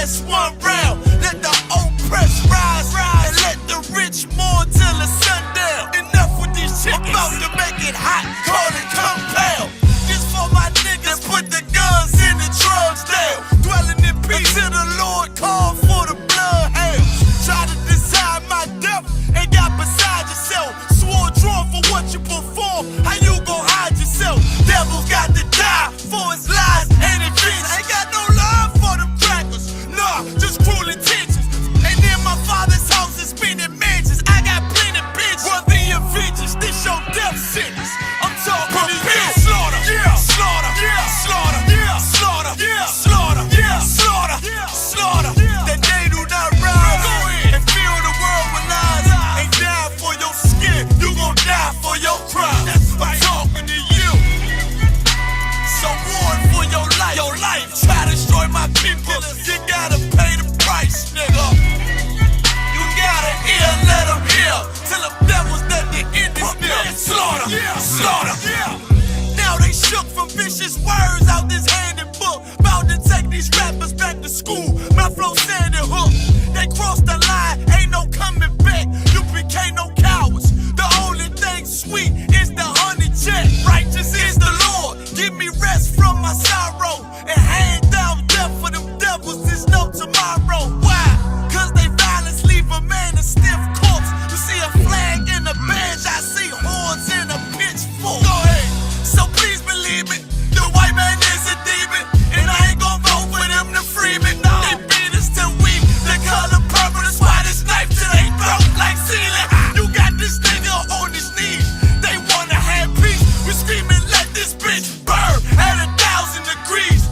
just one round. Let the oppressed rise, and let the rich mourn till the sundown. Enough with these chickens, about to make it hot, call it compound. This for my niggas, put the guns in the drugs down. Dwelling in peace till the Lord called for the bloodhounds. Try to design my death and got beside yourself. Swore drawn for what you perform, how you gon' hide yourself? Devil's got to die for his lies and his vengeance. Ain't got no love for them crackers, nah, just cruel intentions. And in my father's house is spinning mansions. I got plenty bitches, worthy of vengeance. This your death sentence. I'm talking to you. Slaughter, yeah, slaughter, yeah, slaughter, yeah, slaughter, yeah, slaughter, yeah, slaughter, yeah, slaughter. That they do not rise and fill the world with lies. Ain't die for your skin, you gon' die for your crime. I'm talking to you. So warn for your life. Your life try to destroy my people. You gotta pay the price, nigga. You gotta hear, let them hear. Tell them devils that the end is near. Slaughter, yeah, slaughter, yeah. Now they shook from vicious words out this handbook. Bout to take these rappers back to school. My flow sanded hook. They crossed the line, ain't no coming back. UPK no cowards. The only thing sweet is the honey check. Righteous is the Lord. Give me rest from my sorrow. And hand down death for them devils. There's no tomorrow. Why? Cause they violence leave a man a stiff corpse. You see a flag in a bench, I see horns in a pitchfork. Go ahead. So please believe it, the white man is a demon. And I ain't gon' vote for them to free me. No. They beat us till we the color purple. That's why this knife to their throat like ceiling. You got this nigga on his knees. They wanna have peace. We screaming, let this bitch burn at 1,000 degrees.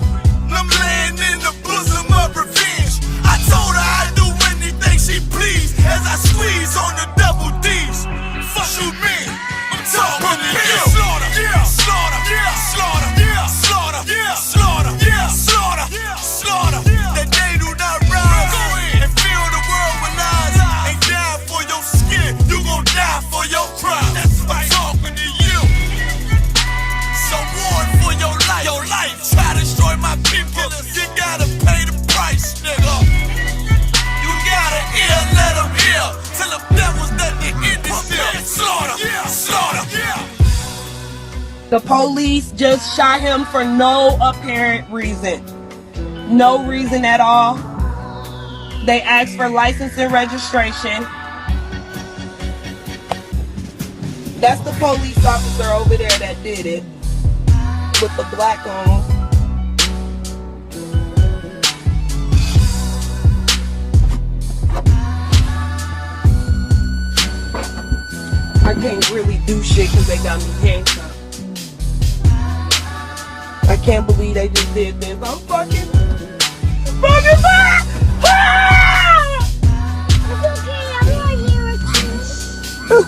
I'm laying in the bosom of revenge. I told her I'd do anything she please as I squeeze on the double D's. Fuck you, man. I'm talking to you. Slaughter, yeah, slaughter, yeah, slaughter, yeah, slaughter, yeah, slaughter, yeah, slaughter, yeah, slaughter. That they do not rise and fill the world with lies. Ain't die for your skin, you gon' die for your crime. I'm talking to you. So warn for your life. Your life try to destroy my people. You gotta pay the price, nigga. You gotta hear, let them hear. Tell them devils that the end is near. Slaughter, yeah, slaughter, yeah. The police just shot him for no apparent reason. No reason at all. They asked for license and registration. That's the police officer over there that did it. With the black on. I can't really do shit because they got me handcuffed. I can't believe they just did this. I'm fucking back! Ah! It's okay, I'm right here with you.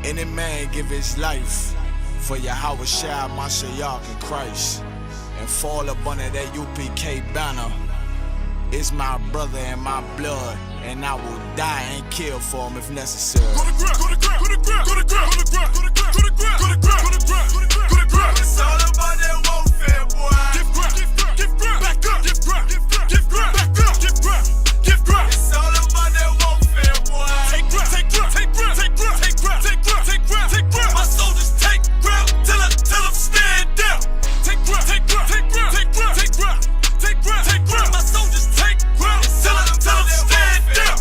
Any man give his life for Yahweh Shai, Mashiach, and Christ, and fall up under that UPK banner. It's my brother and my blood, and I will die and kill for him if necessary. Go to ground, go to ground, go to ground, go to ground, go to ground, go to ground, go to ground, go to ground, go to ground, go to ground. It's all about that warfare, boy. Give ground, give ground, back up, give ground, give ground, back up, give ground, give ground. It's all about that warfare, boy. Take ground, take ground, take ground, take ground, take ground, take ground, take ground, take ground. My soldiers take ground till them stand down. Take ground, take ground, take ground, take ground, take ground, take ground, take ground. My soldiers take ground till them stand down.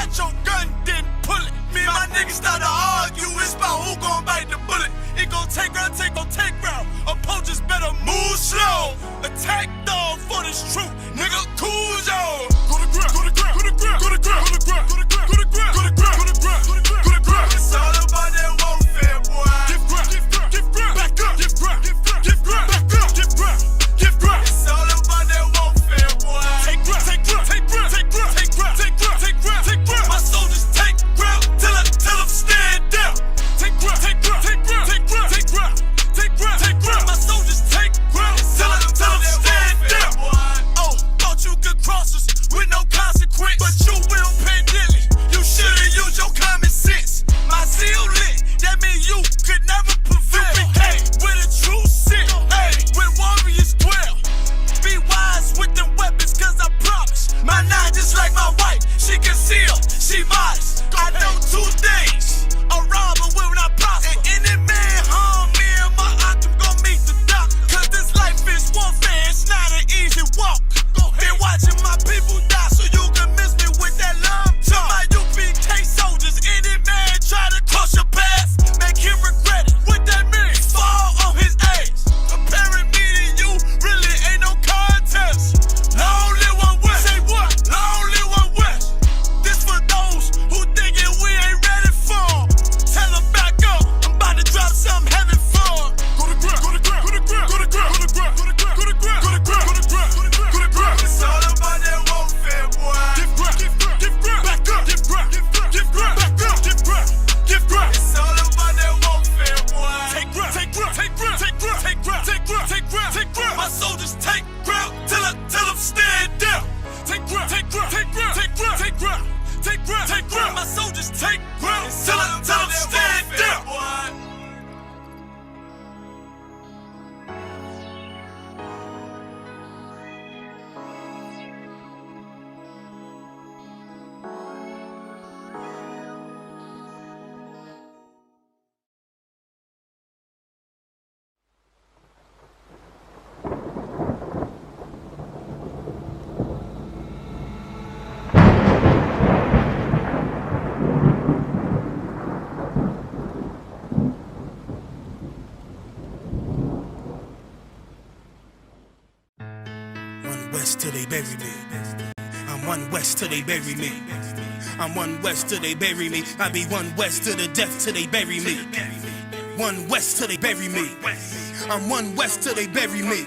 got your gun, then pull it. Me and my niggas start to argue, it's about who gon' bite the bullet. It gon' take round, take round. Opponents better move slow. Attack dog for this truth, nigga, cool zone. Go to ground, go to ground, go to ground, go to ground, go to ground, go to ground, go to ground, go to ground, go to ground, go to ground. It's all about that warfare, boy. Give ground, give ground, give ground, back up, give ground, give ground, give ground, back up, give ground, give ground. It's all about that warfare, boy. Take ground, take ground, take ground, take ground, take ground, take ground, take ground, take ground. My soldiers take ground till them stand down. Take ground, take ground, take ground, take ground, take ground, take ground, take ground. My soldiers take ground till them stand down. Oh, thought you could cross us with no consequence, but you will pay dearly. You should've used your common sense. My zeal lit, that mean you could never prevail. Hey, with a true sit, hey, with warriors dwell. Be wise with them weapons, cause I promise. My nine just like my wife, she concealed, she modest. I know 2 things, a robber will not prosper. And any man harm me and my octave gon' meet the doctor. Cause this life is warfare, it's not an easy walk. Been watching my people die so you can miss me with that love talk. My UPK soldiers, any man try to cross your path, make him regret it. What that means? Fall on his ass. Comparing me to you really ain't no contest. Long live one West. Say what? Long live one West. This for those who thinking we ain't ready for. Tell them back up. I'm about to drop something heavy for. Go to ground, go to ground, go to ground, go to ground, go to ground, go to ground, go to ground, go to ground, go to ground, go to ground. It's all about that warfare, boy. Give ground, give ground, give ground, back up, give ground, give ground, give ground, back up, give ground, give ground. It's all about that warfare, boy. Take ground, take ground, take ground, take ground, take ground, take ground, take ground, take ground. My soldiers take ground till them stand down. Take ground, take ground, take ground, take ground, take ground, take ground, take ground. My soldiers take ground till them stand down. West till they bury me. I'm one West till they bury me. I'm one West till they bury me. I be one West to the death till they bury me. One West till they bury me. I'm one West till they bury me.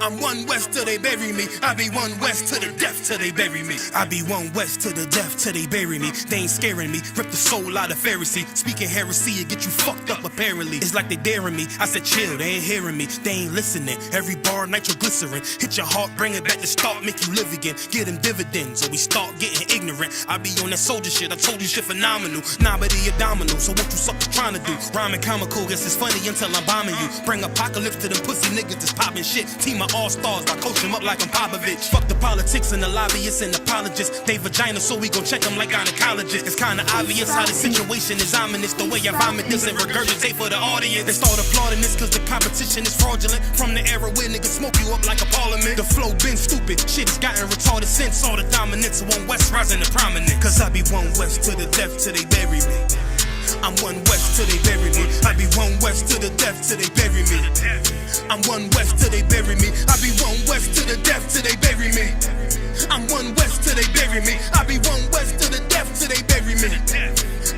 I'm one West till they bury me. I be one West to the death till they bury me. I be one West to the death till they bury me. They ain't scaring me. Rip the soul out of Pharisee. Speaking heresy, it get you fucked up apparently. It's like they daring me. I said chill, they ain't hearing me. They ain't listening. Every bar nitroglycerin. Hit your heart, bring it back to start, make you live again. Get them dividends or we start getting ignorant. I be on that soldier shit. I told you shit phenomenal. Nah, but he a domino. So what you suckers trying to do? Rhyming comical, guess it's funny until I'm bombing you. Bring apocalypse to them pussy niggas that's popping shit. Team of all-stars, I coach them up like I'm Popovich. Fuck the politics and the lobbyists and apologists. They vagina, so we gon' check them like gynecologists. It's kinda obvious how the situation is ominous. The way I vomit this and regurgitate for the audience. They start applauding this cause the competition is fraudulent. From the era where niggas smoke you up like a parliament. The flow been stupid, shit has gotten retarded since. All the dominance of one West rising to prominent. Cause I be one West to the death till they bury me. I'm one West till they bury me. I be one West to the death till they bury me. I'm one West till they bury me. I be one West to the death till they bury me. I'm one West till they bury me. I be one West to the death till they bury me.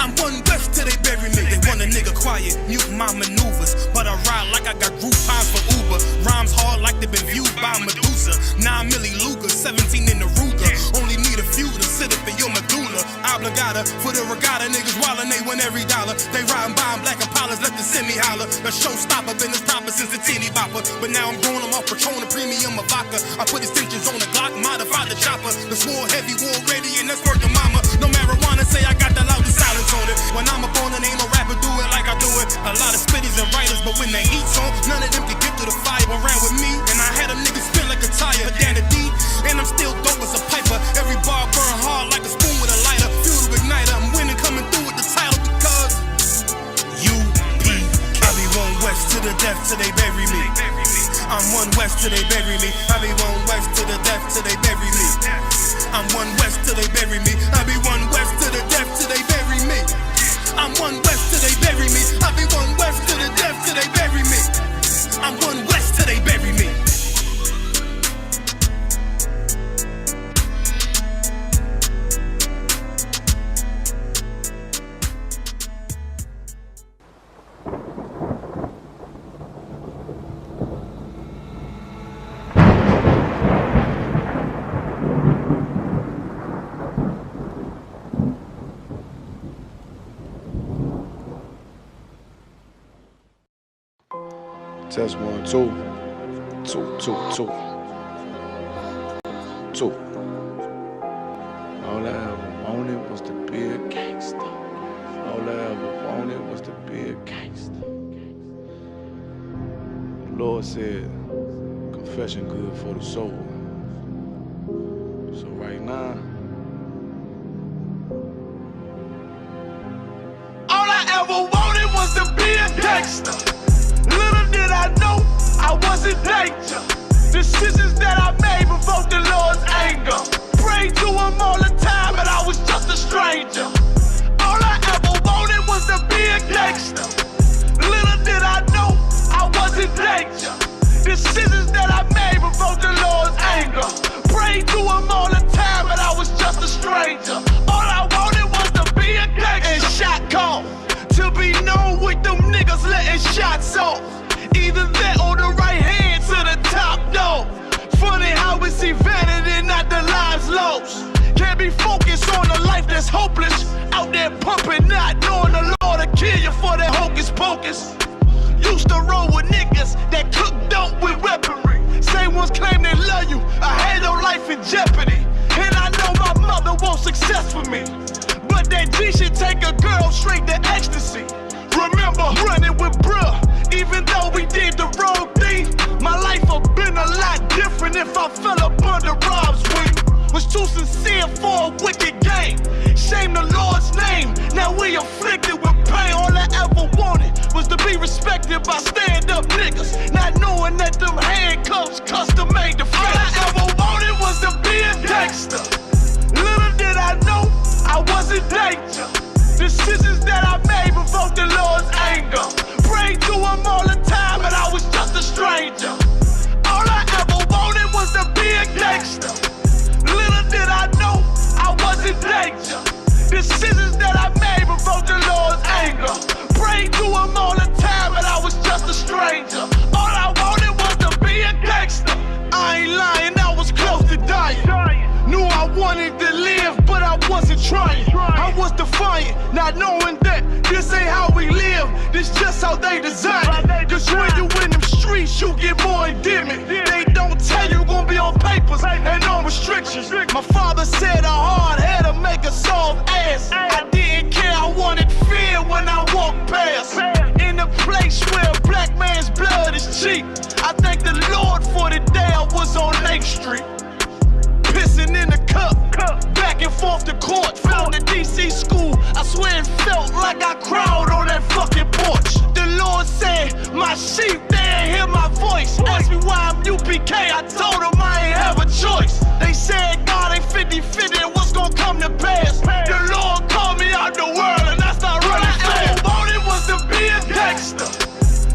I'm one West till they bury me. They want a nigga quiet, mute my maneuvers, but I ride like I got Groupons for Uber. Rhymes hard like they been viewed by Medusa. 9 milli Luger, 17 in the Ruger. Only need a few to sit up in your medulla. Obligata for the regatta, niggas wildin', they win every dollar. They riding by in black Impalas, let the semi holler. A showstopper, been this proper since the teeny bopper. But now I'm growing them off Patron, a premium of vodka. I put extensions on the Glock, modified the chopper. The swore heavy, war ready, and that's working mama. No marijuana, say I got the loudest silence on it. When I'm up on it, ain't no rapper do it like I do it. A lot of spitties and writers, but when they heat's on, none of them can get to the fire. Around with me, and I had a nigga spin like a tire. Down the D, and I'm still dope as a piper. Every bar burn hard like a spoon with a lighter. Fuel to igniter, I'm winning, coming through with the title because UPK. I be one West to the death till they bury me. I'm one West till they bury me. I be one West to the death till they bury me. I'm one West till they bury me. I be one West till Test 1, 2. 2, 2, 2. 2. All I ever wanted was to be a gangster. All I ever wanted was to be a gangster. The Lord said, confession good for the soul. So right now, all I ever wanted was to be a gangster. Little did I know I was in danger. Decisions that I made provoked the Lord's anger. Prayed to him all the time, and I was just a stranger. All I ever wanted was to be a gangster. Little did I know I was in danger. Decisions that I made provoked the Lord's anger. Prayed to him all the time, and I was just a stranger. All I wanted was to be a gangster. And shot call to be known with them niggas letting shots off. Either that or the right hand to the top dog. Funny how we see vanity, not the lives lost. Can't be focused on a life that's hopeless. Out there pumping, not knowing the Lord will kill you for that hocus pocus. Used to roll with niggas that cook dope with weaponry. Same ones claim they love you, I had no life in jeopardy. And I know my mother wants success for me, but that G should take a girl straight to ecstasy. Remember running with bruh, even though we did the wrong thing. My life would've been a lot different if I fell up under Rob's wing. Was too sincere for a wicked game. Shame the Lord's name, now we afflicted with pain. All I ever wanted was to be respected by stand-up niggas, not knowing that them handcuffs custom made the face. All I ever wanted was to be a gangster. Little did I know I was in danger. Decisions that I made provoked the Lord's anger. Prayed to him all the time, and I was just a stranger. All I ever wanted was to be a gangster. Little did I know I was in danger. Decisions that I made provoked the Lord's anger. Prayed to him all the time, and I was just a stranger. All I wanted was to be a gangster. I ain't lying, I was close to dying. Knew I wanted to live, but I wasn't trying. I was defiant, not knowing that this ain't how we live. This just how they design it. Cause when you in them streets, you get more endemic. They don't tell you gonna be on papers and on restrictions. My father said a hard head'll make a soft ass. I didn't care, I wanted fear when I walked past. In a place where a black man's blood is cheap, I thank the Lord for the day I was on 8th Street. Pissing in the cup, back and forth to court. Found the DC school, I swear it felt like I cried on that fucking porch. The Lord said, my sheep, they ain't hear my voice. Asked me why I'm UPK, I told them I ain't have a choice. They said God ain't 50-50 and what's gonna come to pass. The Lord called me out the world and I started running fast. All I wanted was to be a gangster.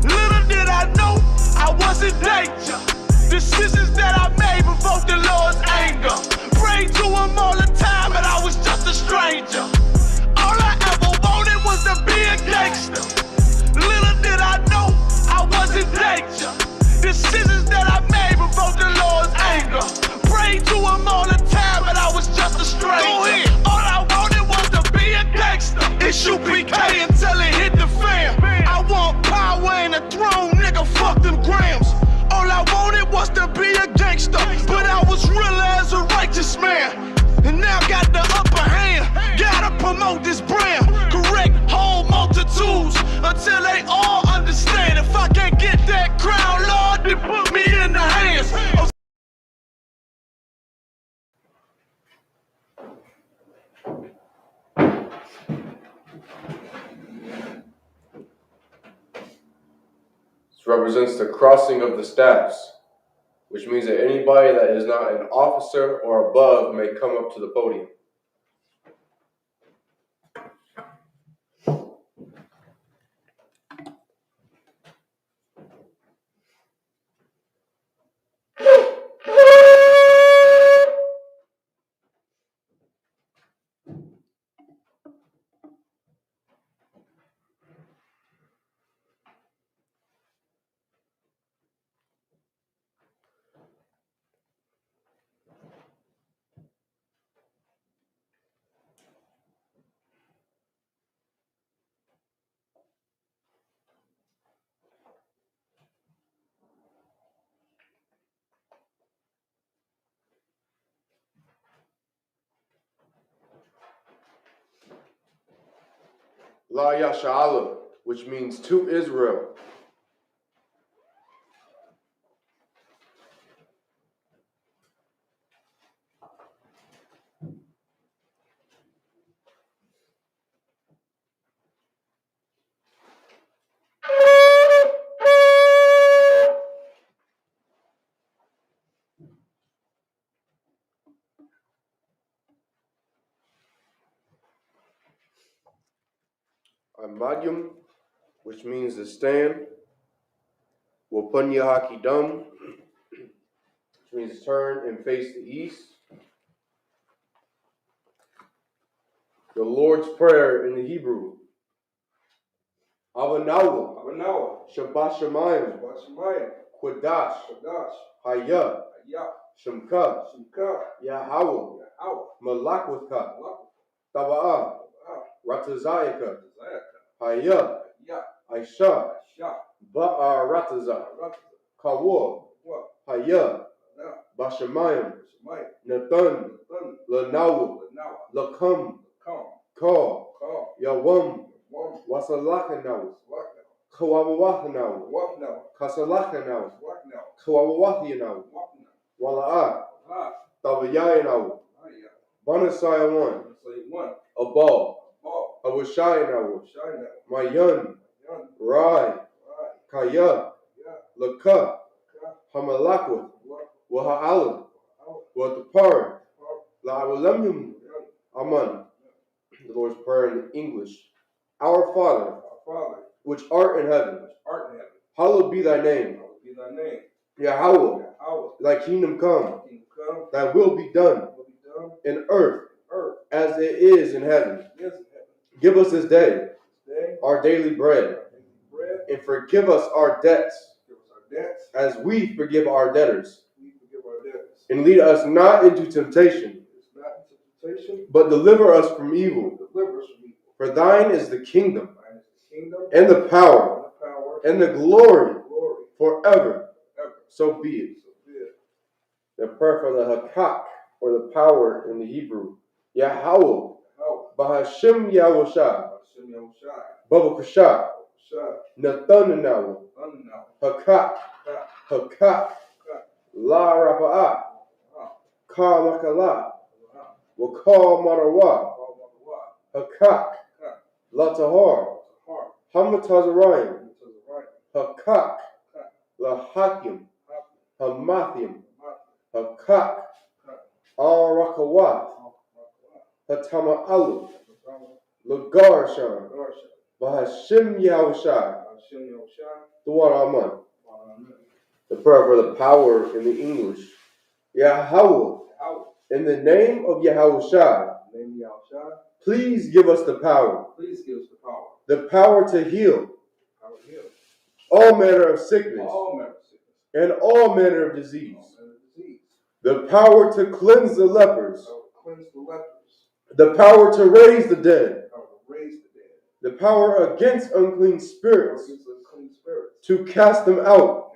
Little did I know I was in danger. Decisions that I made provoked the Lord's anger. Prayed to him all the time, and I was just a stranger. All I ever wanted was to be a gangster. Little did I know I was in danger. Decisions that I made provoked the Lord's anger. Prayed to him all the time, and I was just a stranger. Go ahead. All I wanted was to be a gangster. It's UPK until it hit the fan. I want power and a throne, nigga, fuck them grams. All I wanted was to be a gangster, but I was real as a righteous man. And now got the upper hand, gotta promote this brand. Correct whole multitudes until they all understand. If I can't get that crown, Lord, then put me in the hands of This represents the crossing of the staffs, which means that anybody that is not an officer or above may come up to the podium. La Yasha'Allah, which means to Israel. Amadyum, which means to stand. Wapunya Hakidum, which means turn and face the east. The Lord's Prayer in the Hebrew. Avanawa, Shabbat Shemayim, Quadash, Hayah, Shemka, Yahweh, Malakwatha, Taba'ah, Ratazayaka, Hayah, Aisha, Ba'a Rataza, Kawa, Hayah, Bashamayim, Nathan, Lanawa, Lakam, Ka, Yawam, Wasalakanaw, Kawawahanaw, Kasalakanaw, Kawawahinaw, Wala'a, Tabayayanaw, Banasayawan, Abal, Awashayanaw, Mayan, Rai, Kaya, Laka, Hamalakwa, Waha'ala, Watapar, La'awalamyum, Aman. The Lord's Prayer in English. Our Father, which art in heaven, hallowed be thy name. Yahweh, thy kingdom come, thy will be done in earth as it is in heaven. Give us this day our daily bread, and forgive us our debts as we forgive our debtors. And lead us not into temptation, but deliver us from evil. For thine is the kingdom, and the power, and the glory forever. So be it. The prayer for the Hakak, or the power in the Hebrew. Yahweh, Bahashim Yahushai, Babakashah, Nathananawa, Hakak, Hakak, La Rapa'ah, Ka Makala, Wakal Marawa, Hakak, La Tahar, Hamatazarayim, Hakak, La Hakim, Hamathim, Hakak, Al Rakawat, Hatama Alu, Lagarshan, Bahashim Yahushai, Duwaraman. The prayer for the power in the English. Yahweh, in the name of Yahushai, please give us the power. The power to heal all manner of sickness and all manner of disease. The power to cleanse the lepers. The power to raise the dead. The power against unclean spirits. To cast them out.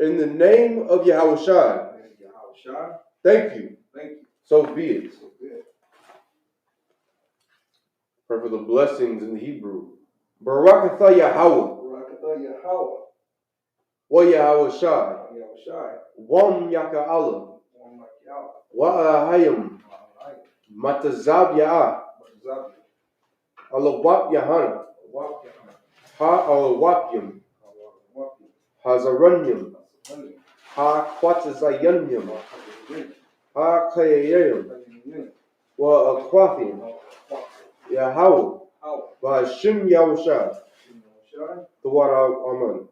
In the name of Yahushai. Thank you. So be it. Pray for the blessings in the Hebrew. Barakatha Yahweh. Wa Yahushai. Wam Yaka Allah. Wa'ahayim. Matazab Ya'ah. Alawap Yahana. Ha Alawapyam. Hazaranyam. Ha Quatazayanyam. Ha Kayayam. Wa Aquafiam. Yahweh. Bahashim Yahushai. The water Aman.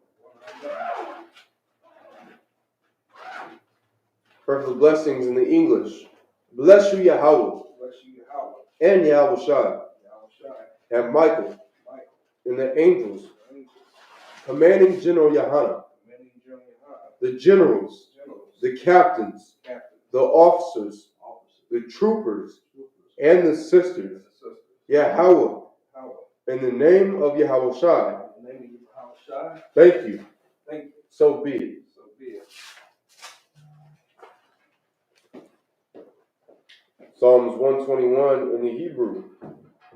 Pray for the blessings in the English. Bless you, Yahweh. And Yahushai. And Michael. And the angels. Commanding General Yahana. The generals. The captains. The officers. The troopers. And the sisters. Yahweh. In the name of Yahushai. Thank you. So be it. Psalms 121 in the Hebrew.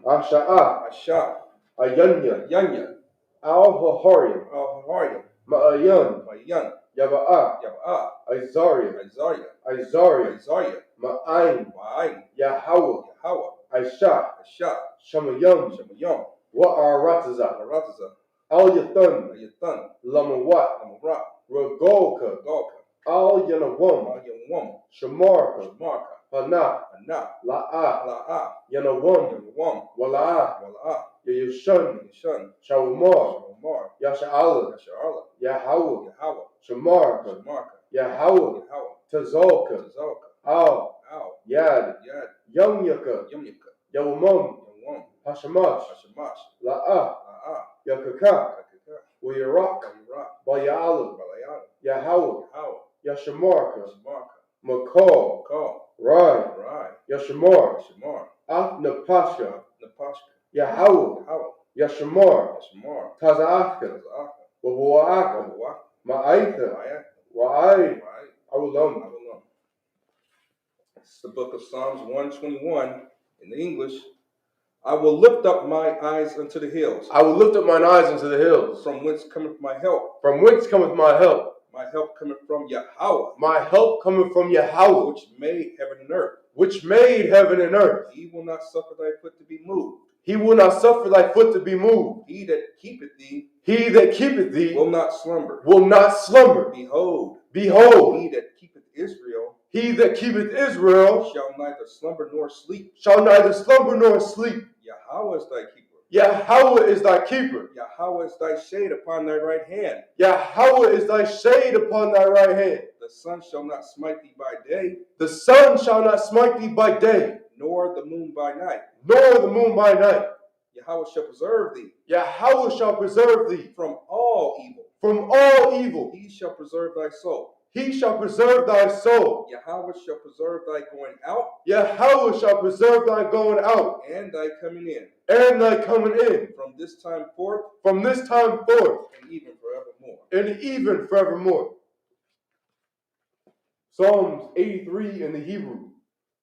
Asha'a, Asha, Ayanya, Yanya, Al-Hahariam, Al-Hariam, Ma'ayan, Mayan, Yaba'a, Yaba'a, Isariah, Isaiah, Isariah, Isaiah, Ma'ain, Ma'ain, Yahweh, Yahweh, Aisha, Asha, Shamayam, Shemayam, Wa'arataza, Arataza, Al-Yathan, Ayatan, Lamawat, Amara, Ragolka, Golka, Al-Yanawam, Al-Yawam, Shamarka, Marka, Hana, Ana, La'a, La'a, Yanawam, Yawam, Wala'a, Wala'a, Yayushan, Yashan, Shawamar, Shamar, Yasha'ala, Yasharala, Yahweh, Yahweh, Shamarka, Shamarka, Yahweh, Yahweh, Tazolka, Tazalka, Al, Al, Yad, Yad, Yamyaka, Yamyaka, Yawamam, Yawam, Hashamash, Hashamash, La'a, La'a, Yakaka, Kakaka, Wayarak, Bayra, Bayala, Balayana, Yahweh, Yahweh, Yashamarka, Shamarka, Makal, Call, Rai, Rai, Yashamar, Shamar, Napasha, Napashka, Yahweh, Yahweh, Yashamar, Shamar, Taza'aka, Tazaka, Wabu'aka, Wawak, Ma'aitha, Wa'ak, Wa'ai, Wa'ai, Awulam. Avalon. It's the book of Psalms 121 in the English. I will lift up my eyes unto the hills. I will lift up mine eyes into the hills. From whence cometh my help? From whence cometh my help? My help cometh from Yahweh, My help cometh from Yahweh, which made heaven and earth. which made heaven and earth. He will not suffer thy foot to be moved. He will not suffer thy foot to be moved. He that keepeth thee He that keepeth thee will not slumber. will not slumber. Behold, Behold, he that keepeth Israel he that keepeth Israel shall neither slumber nor sleep. shall neither slumber nor sleep. Yahweh is thy keeper. Yahweh is thy keeper. Yahweh is thy shade upon thy right hand. Yahweh is thy shade upon thy right hand. The sun shall not smite thee by day, The sun shall not smite thee by day, nor the moon by night. nor the moon by night. Yahweh shall preserve thee Yahweh shall preserve thee from all evil. from all evil. He shall preserve thy soul. He shall preserve thy soul. Yahweh shall preserve thy going out Yahweh shall preserve thy going out and thy coming in and thy coming in from this time forth from this time forth and even forevermore. and even forevermore. Psalms 83 in the Hebrew.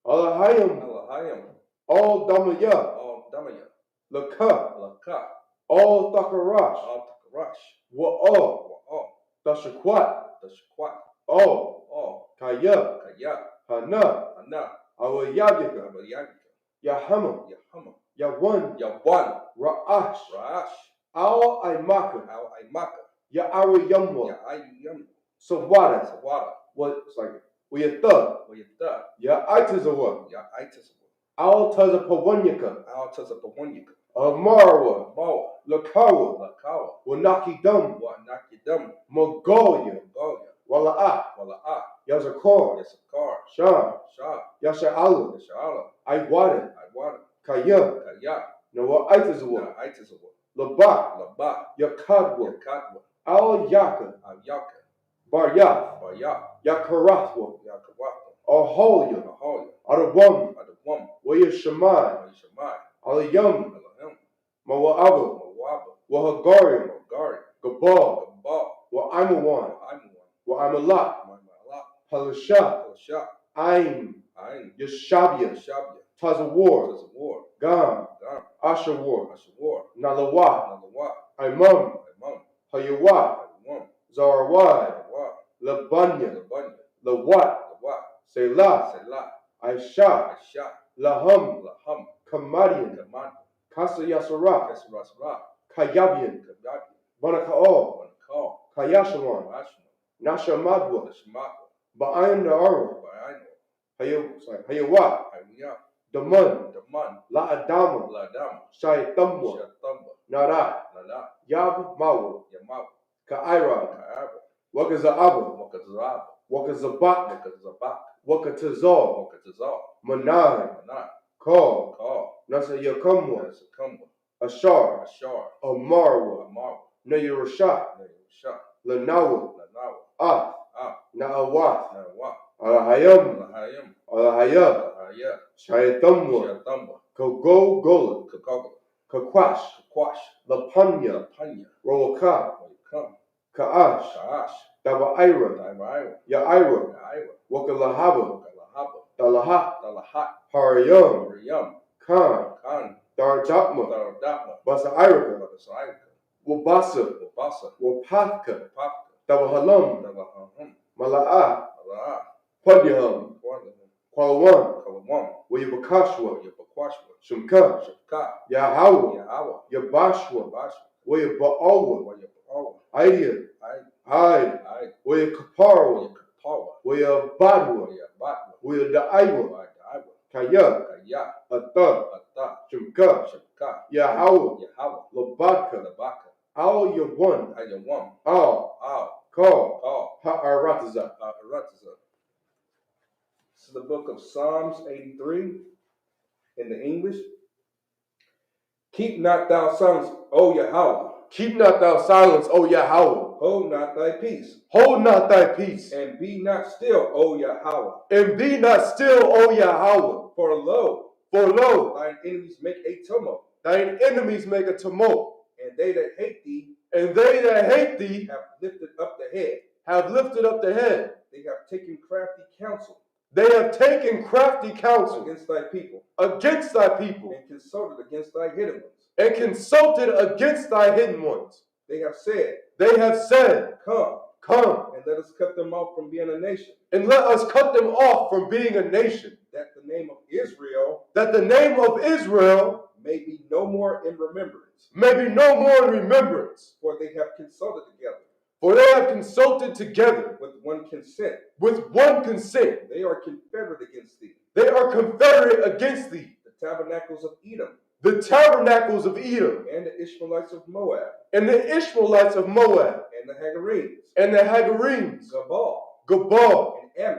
Alahayim, Alahayim, all Damaya, all Damaya, Laka, Laka, all Thakarash, all Takarash, Wa'al, Wa'al, Dashakwat, Tashquat, all all Kaya, Kaya, Hana, Ana, Awayagyaka, Abayagika, Yahama, Yahama, Yawan, Yawan, Ra'ash, Ra'ash, Al Aimaka, Al Aimaka, Ya'ari Yamwa, Ya'ayum, Sawada, Sawada, what it's like, Wiyatha, Wayata, Ya'aitazawa, Ya'aitaswa, Al Tazapawanyaka, Al Tazapawanyaka, Amarwa, Mawa, Lakawa, Lakawa, Wanaki Dum, Wanakidam, Mongolia, Mongolia, Wala'a, Wala'a, Yazakor, Yasakar, Sham, Shah, Yasha'ala, Yashala, Aiwada, Iwada, Kaya, Kaya, Nawa'aitazawa, Na'aitaswa, Laba, Laba, Yakadwa, Yakatwa, Al Yaka, Avyaka, Baryath, Barya, Yakarathwa, Yakawaka, Aholia, Aholia, Adawam, Adawam, Wayashamai, Yashamai, Alayam, Alahim, Mawa'aba, Mawaba, Wahagariam, Gari, Gabal, Gabal, Wa'aimawan, Imuan, Wa'aimalak, Maimalak, Halasha, Elisha, Aim, Ain, Yashabia, Shabia, Tazawar, Tazawar, Gam, Gam, Ashawar, Ashawar, Nalawa, Nalawa, Imam, Imam, Hayawa, Adawam, Zarawai, Adawa, Labanya, Labanya, Lawat, Lawa, Selah, Selah, Aisha, Aisha, Laham, Laham, Kamadian, Kaman, Kasa Yasara, Kesarasra, Kayabian, Kababi, Banakao, Wanakal, Kayashawan, Rashma, Nashamadwa, Nashmaka, Ba'ayan Na'ara, Baino, Hayawa, Hayuya, Daman, Daman, La'adama, Ladam, Shaitambwa, Shatamba, Nara, Nala, Yab Mawa, Yamab, Ka'ira, Kaaba, Wakaza'aba, Wakazarab, Wakazabak, Wakazabak, Wakatazal, Wakatazal, Manai, Manat, Call, Call, Nasa Yakamwa, Nasakumba, Ashar, Ashar, Amarwa, Amar, Nayurasha, Nayusha, Lanawa, Lanawa, Ah, Ah, Na'awath, Nawa, Alahayam, Alahayam, Alahaya, Alahaya, Shayatamwa, Shatamba, Kogo Gola, Kakogla, Kakwash, Kakwash, Lapanya, Lapanya, Roaka, Wakam, Ka'ash, Kaash, Dabaira, Daimaira, Ya'ira, Yaira, Wakalahaba, Wakalahaba, Dalaha, Dalahat, Harayam, Riyam, Khan, Khan, Dardapma, Dardapma, Basa Irika, Badasaika, Wabasa, Wabasa, Wapathka, Papka, Dawahalam, Dalahum, Mala'a, Alah, Punyaham, Kwalawan, Kawam, Wayabakashwa, Yabakwashwa, Shumka, Shaka, Yahawa, Yahawa, Yabashwa, Bash, Wayaba'awa, Wayapawa, Idea, Hide, I, Wayakaparwa, Wayapawa, Wayabadwa, Wayabatwa, Wayadaiwa, Wadaiwa, Kaya, Kaya, Ata, Ata, Shumka, Shaka, Yahawa, Yahawa, Labaka, Labaka, Al Yawan, Ayawam, Al, Al, Call, Al, Ha'arataza. Aratiza. This is the book of Psalms 83 in the English. Keep not thou silence, O Yahweh. Keep not thou silence, O Yahweh. Hold not thy peace. Hold not thy peace. And be not still, O Yahweh. And be not still, O Yahweh. For lo, thine enemies make a tumult. Thine enemies make a tumult. And they that hate thee And they that hate thee have lifted up the head. have lifted up the head. They have taken crafty counsel. They have taken crafty counsel Against thy people. Against thy people. And consulted against thy hidden ones. And consulted against thy hidden ones. They have said, Come, and let us cut them off from being a nation. and let us cut them off from being a nation. That the name of Israel may be no more in remembrance. May be no more in remembrance. For they have consulted together. For they have consulted together With one consent. with one consent. They are confederate against thee. They are confederate against thee. The tabernacles of Edom. The tabernacles of Edom. And the Ishmaelites of Moab. And the Ishmaelites of Moab. And the Hagarenes. And the Hagarenes. Gabal. And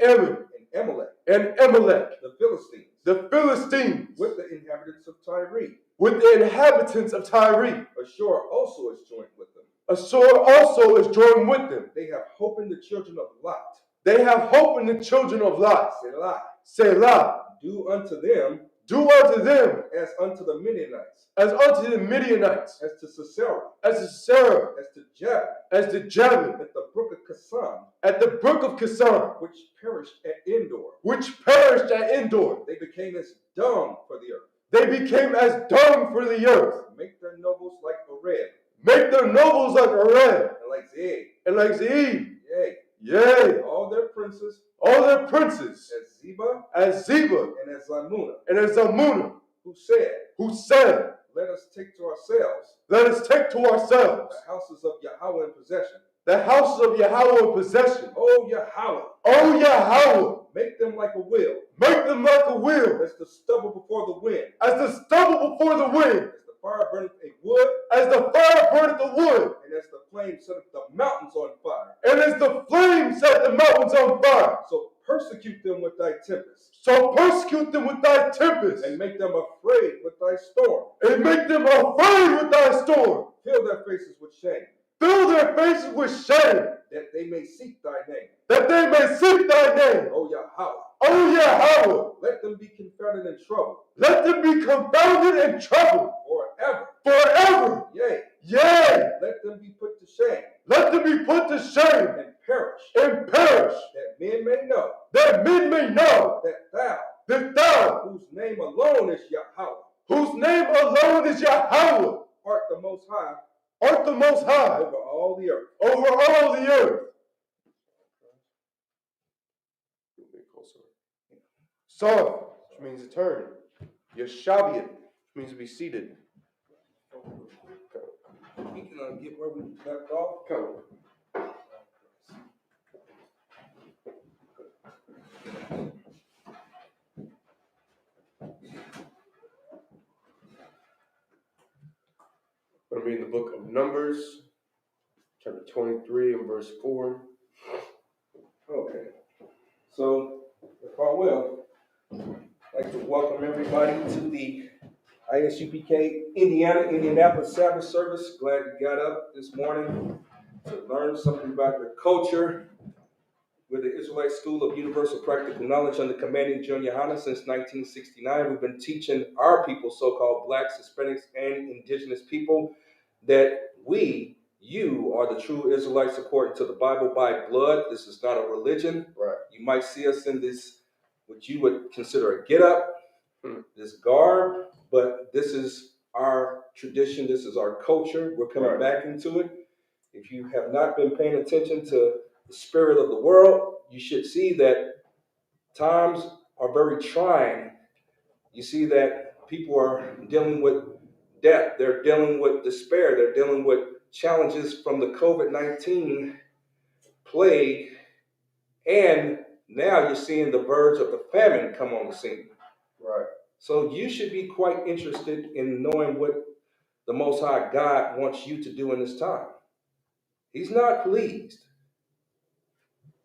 Ammon. And Amalek. And Amalek. The Philistines. The Philistines. With the inhabitants of Tyre. With the inhabitants of Tyre. Ashur also is joined with them. Ashur also is joined with them. They have hope in the children of Lot. They have hope in the children of Lot. Selah. Selah. Do unto them as unto the Midianites. As unto the Midianites. As to Sisera. As to Sarah. As to Jabin. As to Jabin. At the brook of Kasan. At the brook of Kasan. Which perished at Endor. Which perished at Endor. They became as dung for the earth. They became as dung for the earth. Make their nobles like Oreb. Make their nobles like Oreb. And like Zeeb. And like Zeeb. Yea. All their princes. As Zeba. And as Zalmunna. And as Zalmunna. Who said. Let us take to ourselves. The houses of Yahweh in possession. The houses of Yahweh in possession. O Yahweh. Make them like a wheel. As the stubble before the wind. As the fire burneth a wood. As the fire burneth the wood. And as the flame setteth the mountains on fire. And as the flame set the mountains on fire. So persecute them with thy tempest. And make them afraid with thy storm. Fill their faces with shame. That they may seek thy name. O Yahweh. Let them be confounded in trouble. Forever. Yea. Let them be put to shame. And perish. That men may know. That thou. Whose name alone is Yahweh. Art the most high. Over all the earth. Sarf, which means to turn. Yeshaviah, which means to be seated. We can get where we left off. Come. I'm going to read the book of Numbers, chapter 23 and verse 4. Okay. So, if I will, I'd like to welcome everybody to the Isupk Indianapolis Sabbath service. Glad you got up this morning to learn something about their culture. We're the Israelite School of Universal Practical Knowledge under commanding John Yohana since 1969. We've been teaching our people, so-called Blacks, Hispanics, and Indigenous people, that you are the true Israelites according to the Bible by blood. This is not a religion. Right. You might see us in this, what you would consider a get-up, this garb, but this is our tradition. This is our culture. We're coming back into it. If you have not been paying attention to the spirit of the world, you should see that times are very trying. You see that people are dealing with death. They're dealing with despair. They're dealing with challenges from the COVID-19 plague. And now you're seeing the verge of the famine come on the scene. Right. So you should be quite interested in knowing what the Most High God wants you to do in this time. He's not pleased.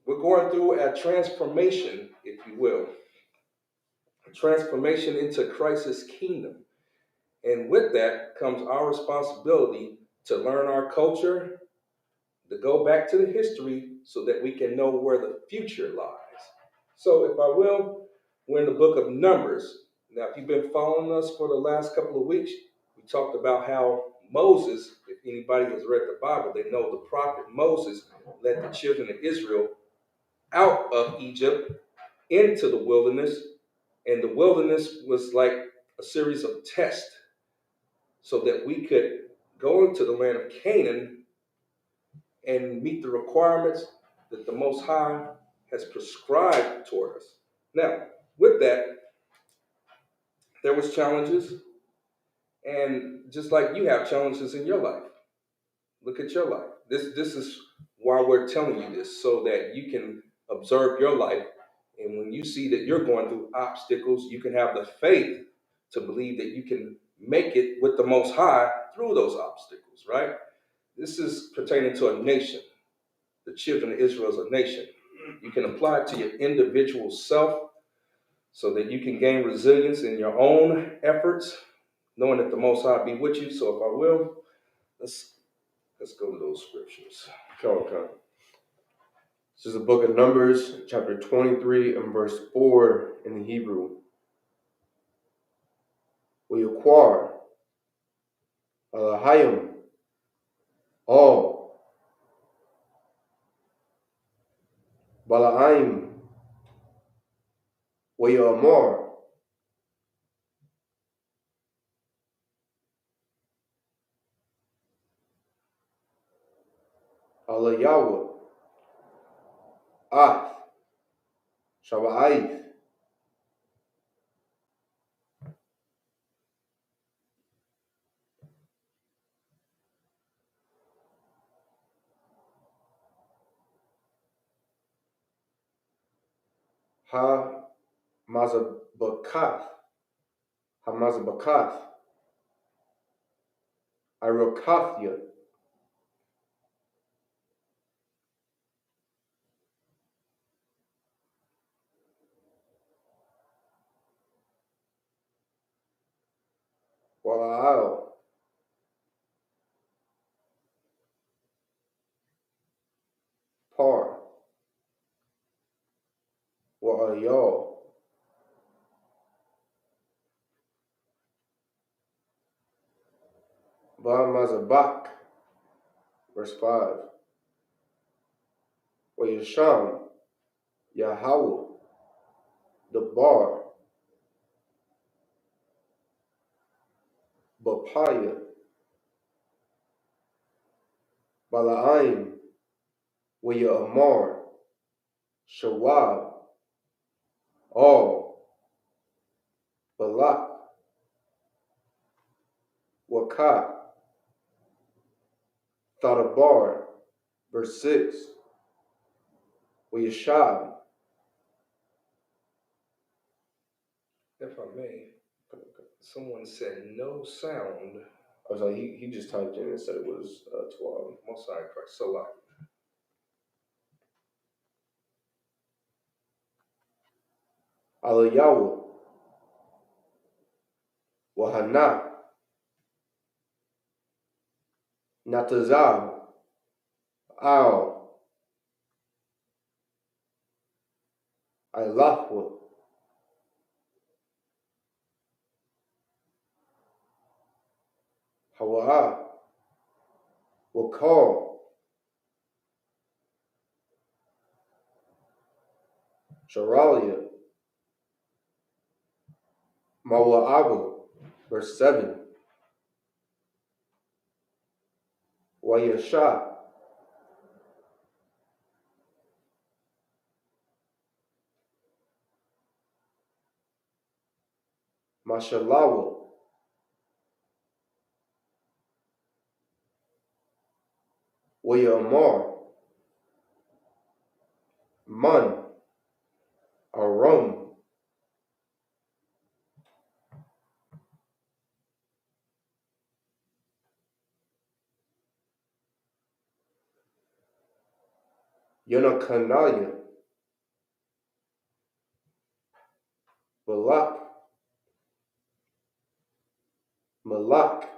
We're going through a transformation, if you will, a transformation into Christ's kingdom. And with that comes our responsibility to learn our culture, to go back to the history so that we can know where the future lies. So if I will, we're in the book of Numbers. Now, if you've been following us for the last couple of weeks, we talked about how Moses, if anybody has read the Bible, they know the prophet Moses led the children of Israel out of Egypt into the wilderness. And the wilderness was like a series of tests so that we could go into the land of Canaan and meet the requirements that the Most High has prescribed toward us. Now, with that, there was challenges, and just like you have challenges in your life, look at your life. This is why we're telling you this, so that you can observe your life, and when you see that you're going through obstacles, you can have the faith to believe that you can make it with the Most High through those obstacles, right? This is pertaining to a nation. The children of Israel is a nation. You can apply it to your individual self so that you can gain resilience in your own efforts, knowing that the Most High be with you. So if I will, let's go to those scriptures. Okay. This is the book of Numbers, chapter 23 and verse 4 in the Hebrew. Weyakwar, Alahayim, all, Bala'im, Wayamar, Alayawa, Ath, Shaba'aith, Mazabakath, Hamazabakath, Irokathia, Wala'al, Par, Wa'ayal, Ba'mazabak, verse 5, Wayasham, Yahweh, the bar, Bapaya, Bala'im, Waya Amar, Shawab, all, Balak, Wakat, Thadabar, verse 6, Wayashab. If I may, someone said no sound. I was like, he just typed in and said it was 12. Most High Christ, so loud. Alayawa, Wahana, Natazal, Al, Ilahwa, Hawa'a, Wakal, Sharalia, Mawa'abu, Verse 7. Wayasha. Mashalawa. Wayamar. Man. Aram. Yonakanaya. Balak. Malak.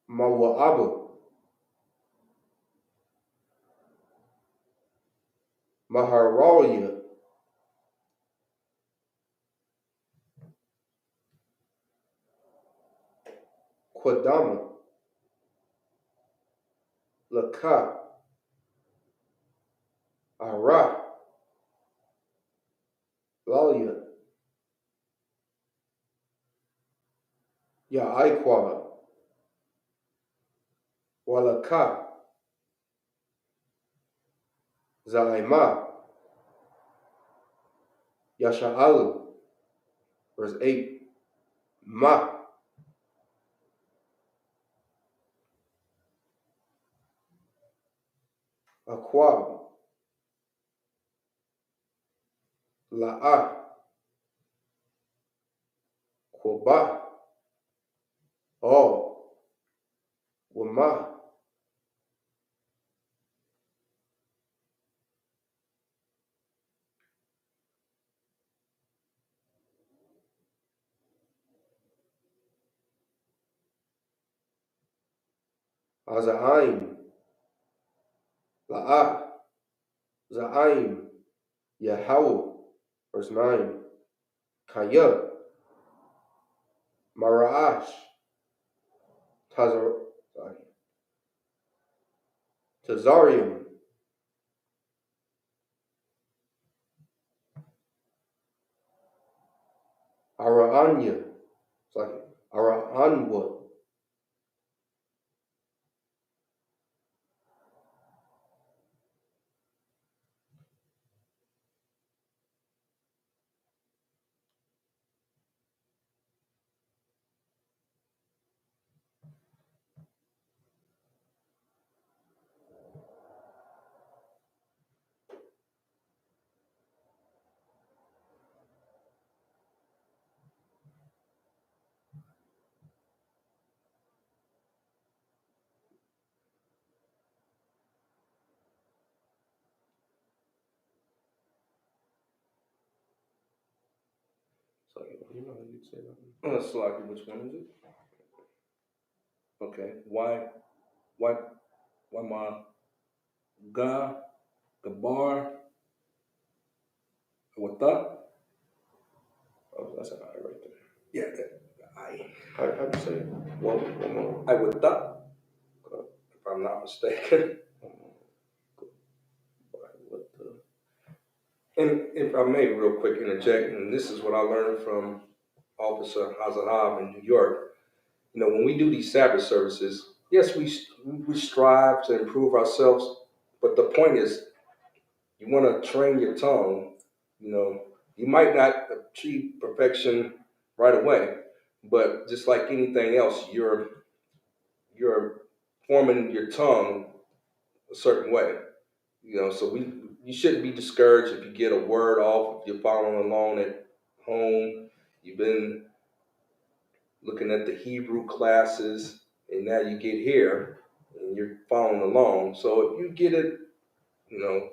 Mawa'aba. Maharaya. Kwadama. Laka. Ara. Lalia. Ya'aiqua. Walaka. Za'ima. Yasha'alu. Verse 8. Ma. Aquab. La'a. Quba. Oh. Wama. Aza'aim. La'a. Za'aim. Yahweh. Verse 9. Kaya. Mara'ash. Tazarium. Ara'anya. It's like Ara'anwa. So, you know how you'd say that. Slocky, which one is it? Okay. Why ma ga gabar wata? Oh, that's an I right there. Yeah, that I. How do you say it? One more. I would thought, if I'm not mistaken. What the? And if I may, real quick, interject, and this is what I learned from Officer Hazahab in New York. You know, when we do these Sabbath services, yes, we strive to improve ourselves, but the point is, you want to train your tongue. You know, you might not achieve perfection right away, but just like anything else, you're forming your tongue a certain way. You know, so you shouldn't be discouraged if you get a word off, if you're following along at home, you've been looking at the Hebrew classes, and now you get here and you're following along. So if you get it, you know,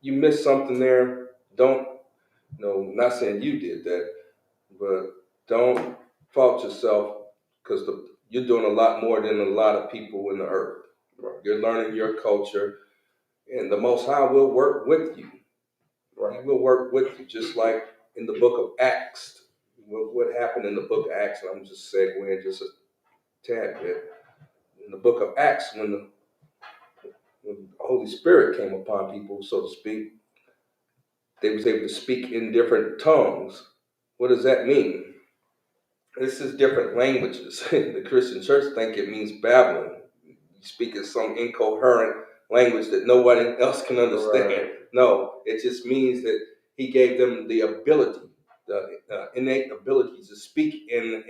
you miss something there, don't, you know, not saying you did that, but don't fault yourself, because you're doing a lot more than a lot of people in the earth. Right. You're learning your culture, and the Most High will work with you. Right. He will work with you, just like in the book of Acts. What happened in the book of Acts, and I'm just segueing just a tad bit. In the book of Acts, when the Holy Spirit came upon people, so to speak, they was able to speak in different tongues. What does that mean? This is different languages. The Christian church think it means babbling. You speak in some incoherent language that no one else can understand. Right. No, it just means that he gave them the ability, the innate ability to speak in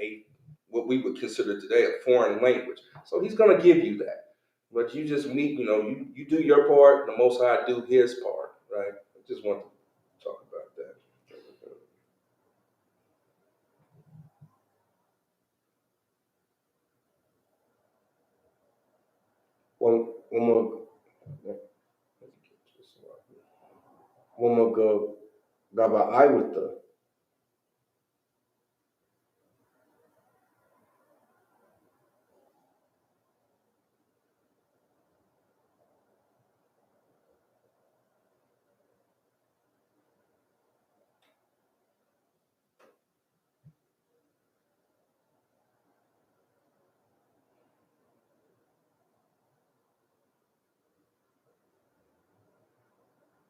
what we would consider today a foreign language. So he's going to give you that. But you just you do your part, the Most High do his part, right? I just want to talk about that. One more go gaba I with the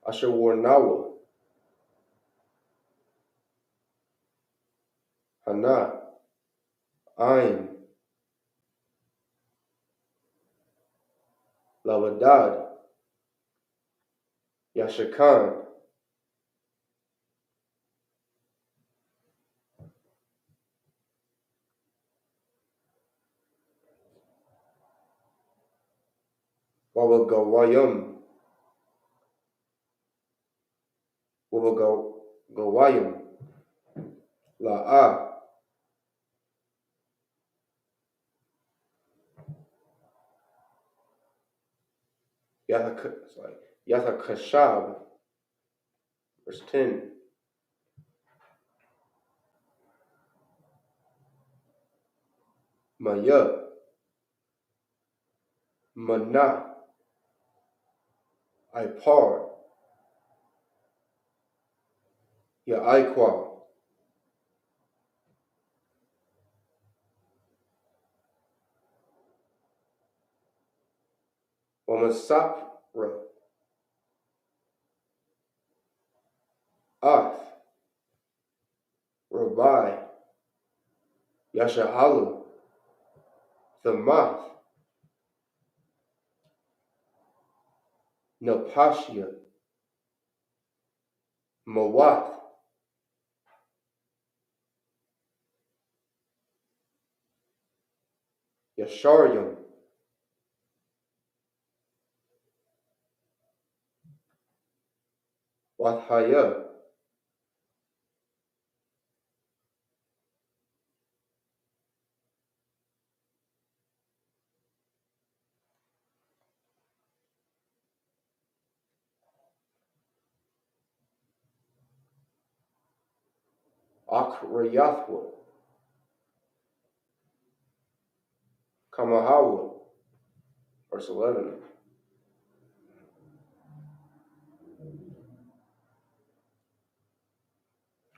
Asher Warnawa Hana Ain Lavadad Yashakan Wawagawayam Wawagawayam La'a Yathakashab, verse 10. Maya, Mana, Ipar, Ya'ikwa, Wamasapra, Ath, Rabbi, Yasha'alu, Thamath, Napashia, Mawath, Yasharyam, Wathaya, Akrayathwa, Kamahawa, verse 11.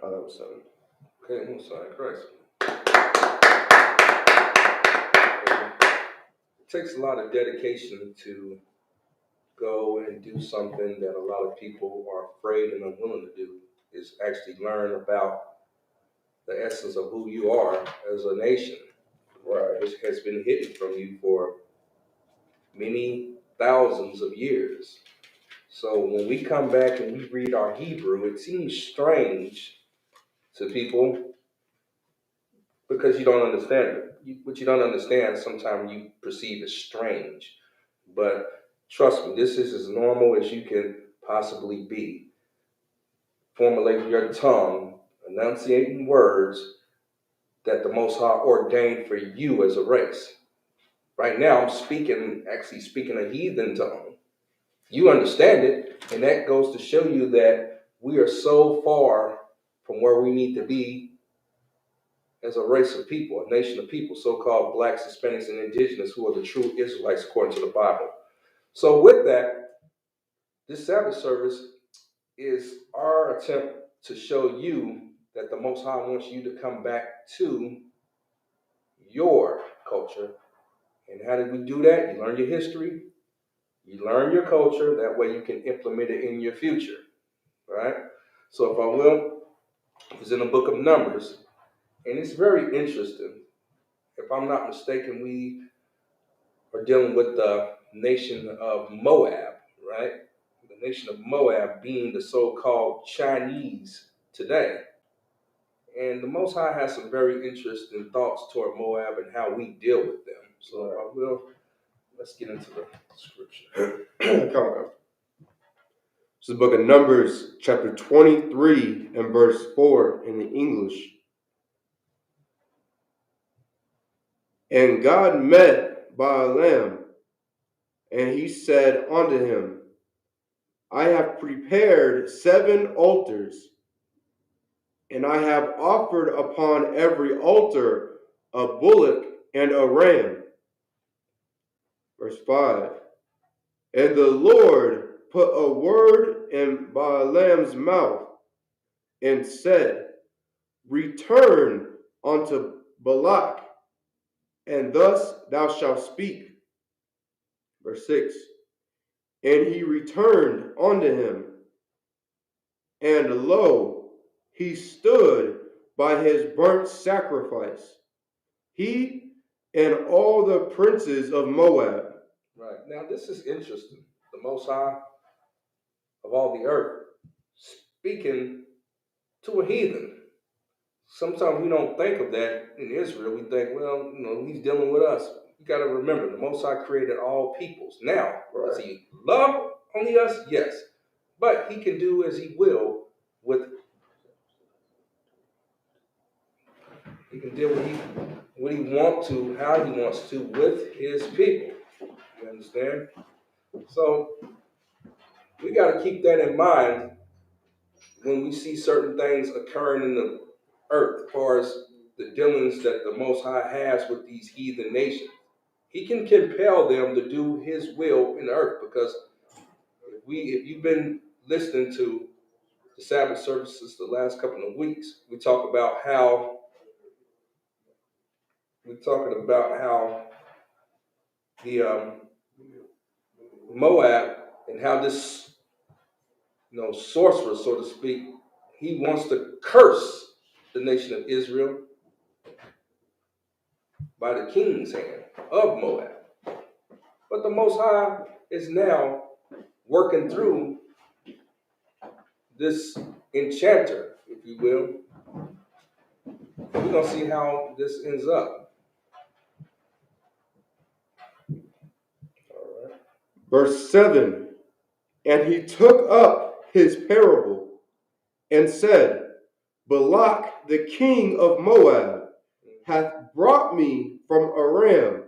Oh, that was 7. Okay, I'm sorry, Christ. It takes a lot of dedication to go and do something that a lot of people are afraid and unwilling to do, is actually learn about the essence of who you are as a nation, right? Which has been hidden from you for many thousands of years. So when we come back and we read our Hebrew, it seems strange to people because you don't understand it. What you don't understand, sometimes you perceive as strange. But trust me, this is as normal as you can possibly be. Formulating your tongue, enunciating words that the Most High ordained for you as a race. Right now, I'm actually speaking a heathen tongue. You understand it, and that goes to show you that we are so far from where we need to be as a race of people, a nation of people, so-called blacks, Hispanics, and indigenous, who are the true Israelites according to the Bible. So with that, this Sabbath service is our attempt to show you that the Most High wants you to come back to your culture. And how did we do that? You learn your history, you learn your culture, that way you can implement it in your future, right? So if I will, it's in the book of Numbers, And it's very interesting. If I'm not mistaken, we are dealing with the nation of Moab, right? The nation of Moab being the so-called Chinese today. And the Most High has some very interesting thoughts toward Moab and how we deal with them. So let's get into the scripture. Come on. This is the book of Numbers, chapter 23 and verse 4 in the English. And God met Balaam, and he said unto him, I have prepared 7 altars, and I have offered upon every altar a bullock and a ram. Verse 5. And the Lord put a word in Balaam's mouth, and said, Return unto Balak, and thus thou shalt speak. Verse 6. And he returned unto him, and lo, he stood by his burnt sacrifice, he and all the princes of Moab. Right. Now, this is interesting. The Most High of all the earth speaking to a heathen. Sometimes we don't think of that in Israel. We think, well, he's dealing with us. You got to remember, the Most High created all peoples. Now, does he love only us? Yes. But he can do as he will with, he can deal with what he wants to, how he wants to with his people. You understand? So we got to keep that in mind when we see certain things occurring in the earth, as far as the dealings that the Most High has with these heathen nations. He can compel them to do his will in the earth, because if you've been listening to the Sabbath services the last couple of weeks, we're talking about how the Moab, and how this sorcerer, so to speak, he wants to curse the nation of Israel by the king's hand of Moab. But the Most High is now working through this enchanter, if you will. We're going to see how this ends up. All right. Verse 7. And he took up his parable and said, Balak the king of Moab hath brought me from Aram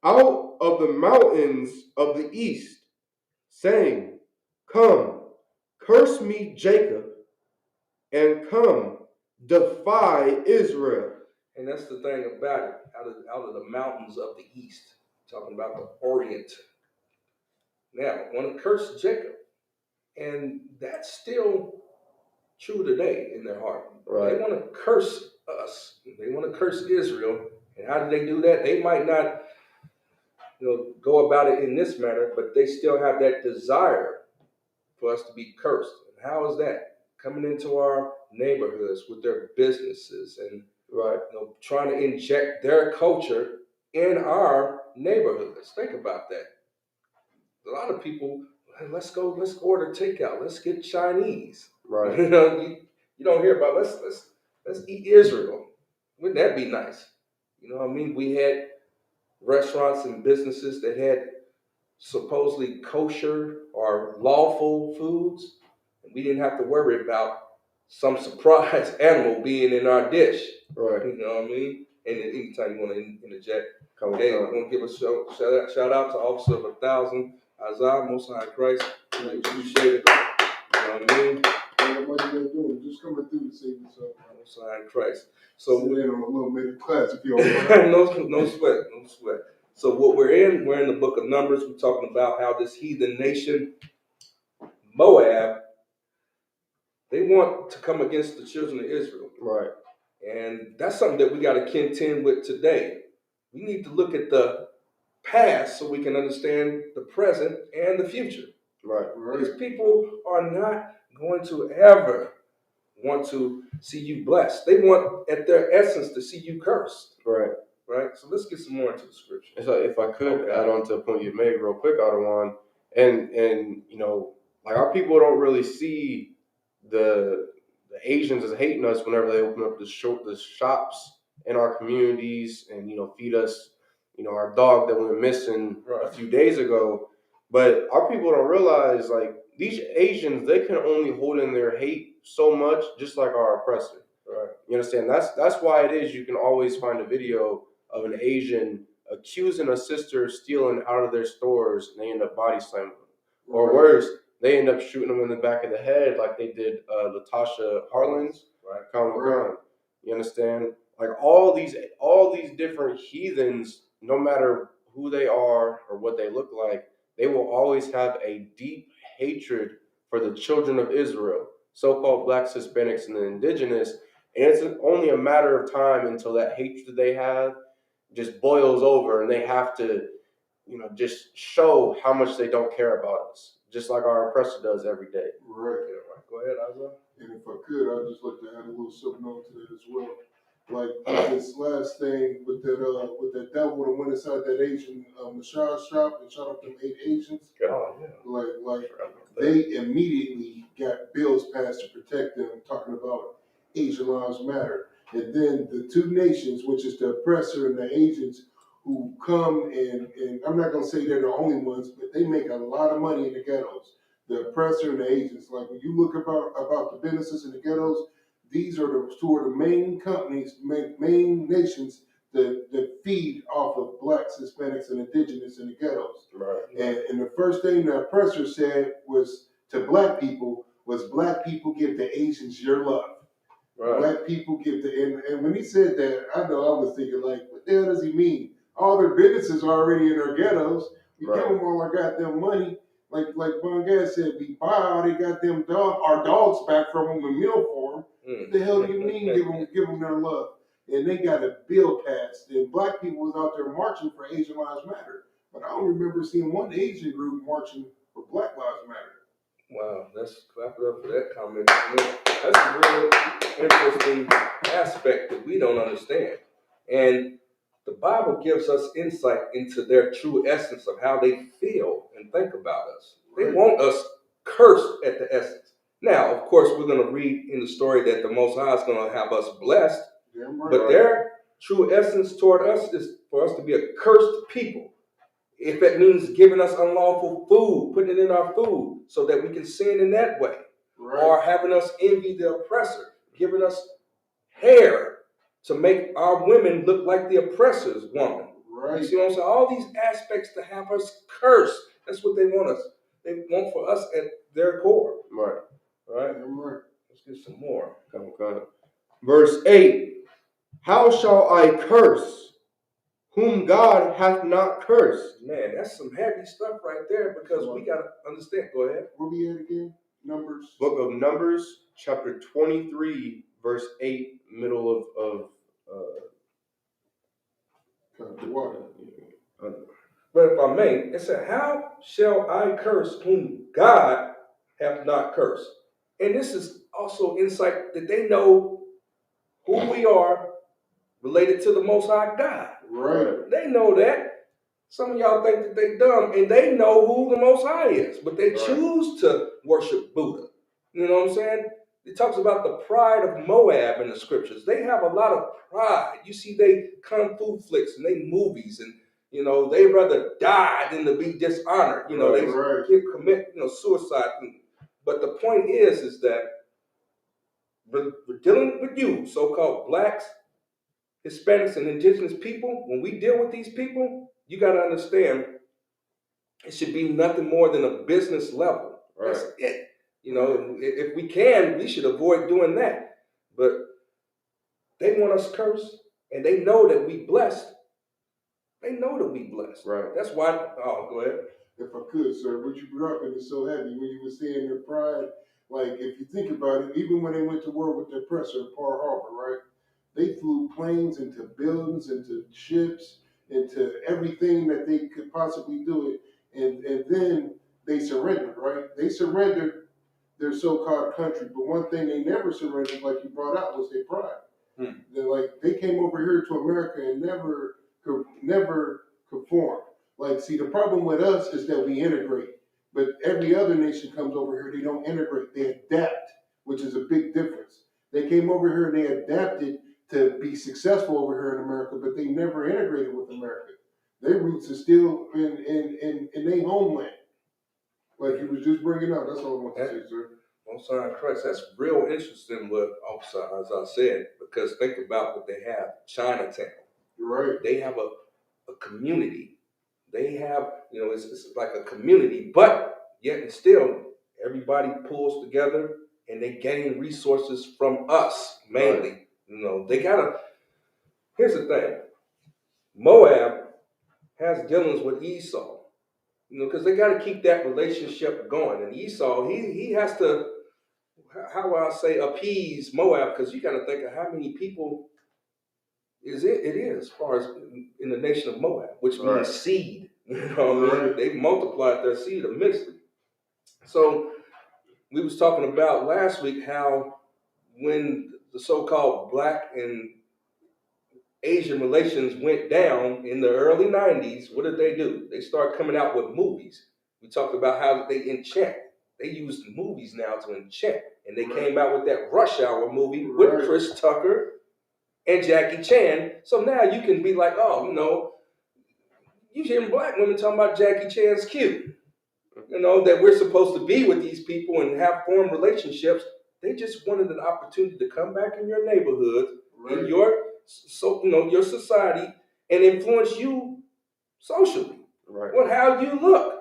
out of the mountains of the east, saying, Come, curse me Jacob, and come, defy Israel. And that's the thing about it, out of the mountains of the east, talking about the Orient. Now, want to curse Jacob, and that's still true today in their heart. Right. They want to curse us. They want to curse Israel. And how do they do that? They might not go about it in this manner, but they still have that desire for us to be cursed. And how is that? Coming into our neighborhoods with their businesses and trying to inject their culture in our neighborhoods. Think about that. A lot of people, let's order takeout. Let's get Chinese. Right. You don't hear about let's eat Israel. Wouldn't that be nice? You know what I mean? We had restaurants and businesses that had supposedly kosher or lawful foods, and we didn't have to worry about some surprise animal being in our dish. Right. You know what I mean? And anytime you want to interject, hey, we're going to give a shout out to Officer of 1,000, Isaiah, Most High Christ. We appreciate it. You know what I mean? What are you doing? Just coming through to save yourself. Most High Christ. So we're in on a little bit of class if you don't mind. No sweat. So what we're in the book of Numbers. We're talking about how this heathen nation, Moab, they want to come against the children of Israel. Right. And that's something that we got to contend with today. We need to look at the past so we can understand the present and the future. Right. These people are not going to ever want to see you blessed. They want, at their essence, to see you cursed. Right. Right? So let's get some more into the scripture. So if I could add on to a point you made real quick, Adawan, and you know, like our people don't really see the Asians as hating us whenever they open up the shops in our communities and, you know, feed us, you know, our dog that went missing a few days ago. But our people don't realize, like, these Asians, they can only hold in their hate so much, just like our oppressor. Right. You understand? That's why it is you can always find a video of an Asian accusing a sister of stealing out of their stores, and they end up body slamming them. Or worse, they end up shooting them in the back of the head like they did Latasha Harlins. Right. You understand? Like all these different heathens, no matter who they are or what they look like, they will always have a deep hatred for the children of Israel, so-called blacks, Hispanics, and the indigenous. And it's only a matter of time until that hatred they have just boils over, and they have to, you know, just show how much they don't care about us, just like our oppressor does every day. Right. Go ahead, Isaac. And if I could, I'd just like to add a little something on to that as well. Like this last thing with that devil that went inside that Asian massage shop and shot up them 8 Asians. Oh, yeah. Like they immediately got bills passed to protect them, talking about Asian lives matter. And then the two nations, which is the oppressor and the Asians, who come and I'm not gonna say they're the only ones, but they make a lot of money in the ghettos. The oppressor and the Asians. Like when you look about the businesses in the ghettos, these are the two of the main companies, main nations that feed off of blacks, Hispanics, and indigenous in the ghettos. Right. And the first thing the oppressor said was to black people give the Asians your love. Right. Black people give and when he said that, I know I was thinking, like, what the hell does he mean? All their businesses are already in our ghettos. We give them all our goddamn money. Like Von Gass said, we buy all they goddamn our dogs back from them and meal for them. What the hell do you mean give them their love? And they got a bill passed, and black people was out there marching for Asian Lives Matter. But I don't remember seeing one Asian group marching for Black Lives Matter. Wow, let's clap it up for that comment. That's a real interesting aspect that we don't understand. And the Bible gives us insight into their true essence of how they feel and think about us. They want us cursed at the essence. Now, of course, we're going to read in the story that the Most High is going to have us blessed. But their true essence toward us is for us to be a cursed people. If that means giving us unlawful food, putting it in our food so that we can sin in that way. Right. Or having us envy the oppressor, giving us hair to make our women look like the oppressor's woman. Right. You see what I'm saying? All these aspects to have us cursed. That's what they want us. They want for us at their core. Right. Right? Let's get some more. Come on. Verse 8. How shall I curse whom God hath not cursed? Man, that's some heavy stuff right there, because we got to understand. Go ahead. Where we at again? Numbers. Book of Numbers, chapter 23, verse 8, middle of the water. But if I may, it said, how shall I curse whom God hath not cursed? And this is also insight that they know who we are related to the Most High God. Right. They know that. Some of y'all think that they dumb, and they know who the Most High is, but they choose to worship Buddha. You know what I'm saying? It talks about the pride of Moab in the scriptures. They have a lot of pride. You see, they kung fu flicks and they movies, and you know they rather die than to be dishonored. You know, they commit suicide. But the point is that we're dealing with you, so-called blacks, Hispanics, and indigenous people. When we deal with these people, you got to understand it should be nothing more than a business level. Right. That's it. You know, if we can, we should avoid doing that. But they want us cursed, and they know that we blessed. They know that we blessed. Right. That's why. Oh, go ahead. If I could, sir, what you brought up is so heavy when you were saying their pride. Like, if you think about it, even when they went to war with the oppressor at Pearl Harbor, right? They flew planes into buildings, into ships, into everything that they could possibly do it. And then they surrendered, right? They surrendered their so-called country. But one thing they never surrendered, like you brought out, was their pride. They came over here to America and never conformed. Like, see, the problem with us is that we integrate, but every other nation comes over here, they don't integrate, they adapt, which is a big difference. They came over here and they adapted to be successful over here in America, but they never integrated with America. Their roots are still in their homeland. Like you was just bringing up, that's all I want to say, sir. On sign Christ, that's real interesting what, as I said, because think about what they have. Chinatown. Right. They have a community. They have, it's like a community, but yet and still, everybody pulls together and they gain resources from us, mainly. Right. Here's the thing. Moab has dealings with Esau, because they got to keep that relationship going. And Esau, he has to, how will I say, appease Moab, because you got to think of how many people it is as far as in the nation of Moab, which means seed. They multiplied their seed immensely. So we was talking about last week how when the so-called black and Asian relations went down in the early 90s, what did they do? They started coming out with movies. We talked about how they enchant. They use movies now to enchant. And they came out with that Rush Hour movie with Chris Tucker and Jackie Chan. So now you can be like, you hearing black women talking about Jackie Chan's cute. That we're supposed to be with these people and have formed relationships. They just wanted an opportunity to come back in your neighborhood, in your society, and influence you socially. Right. Well, how you look.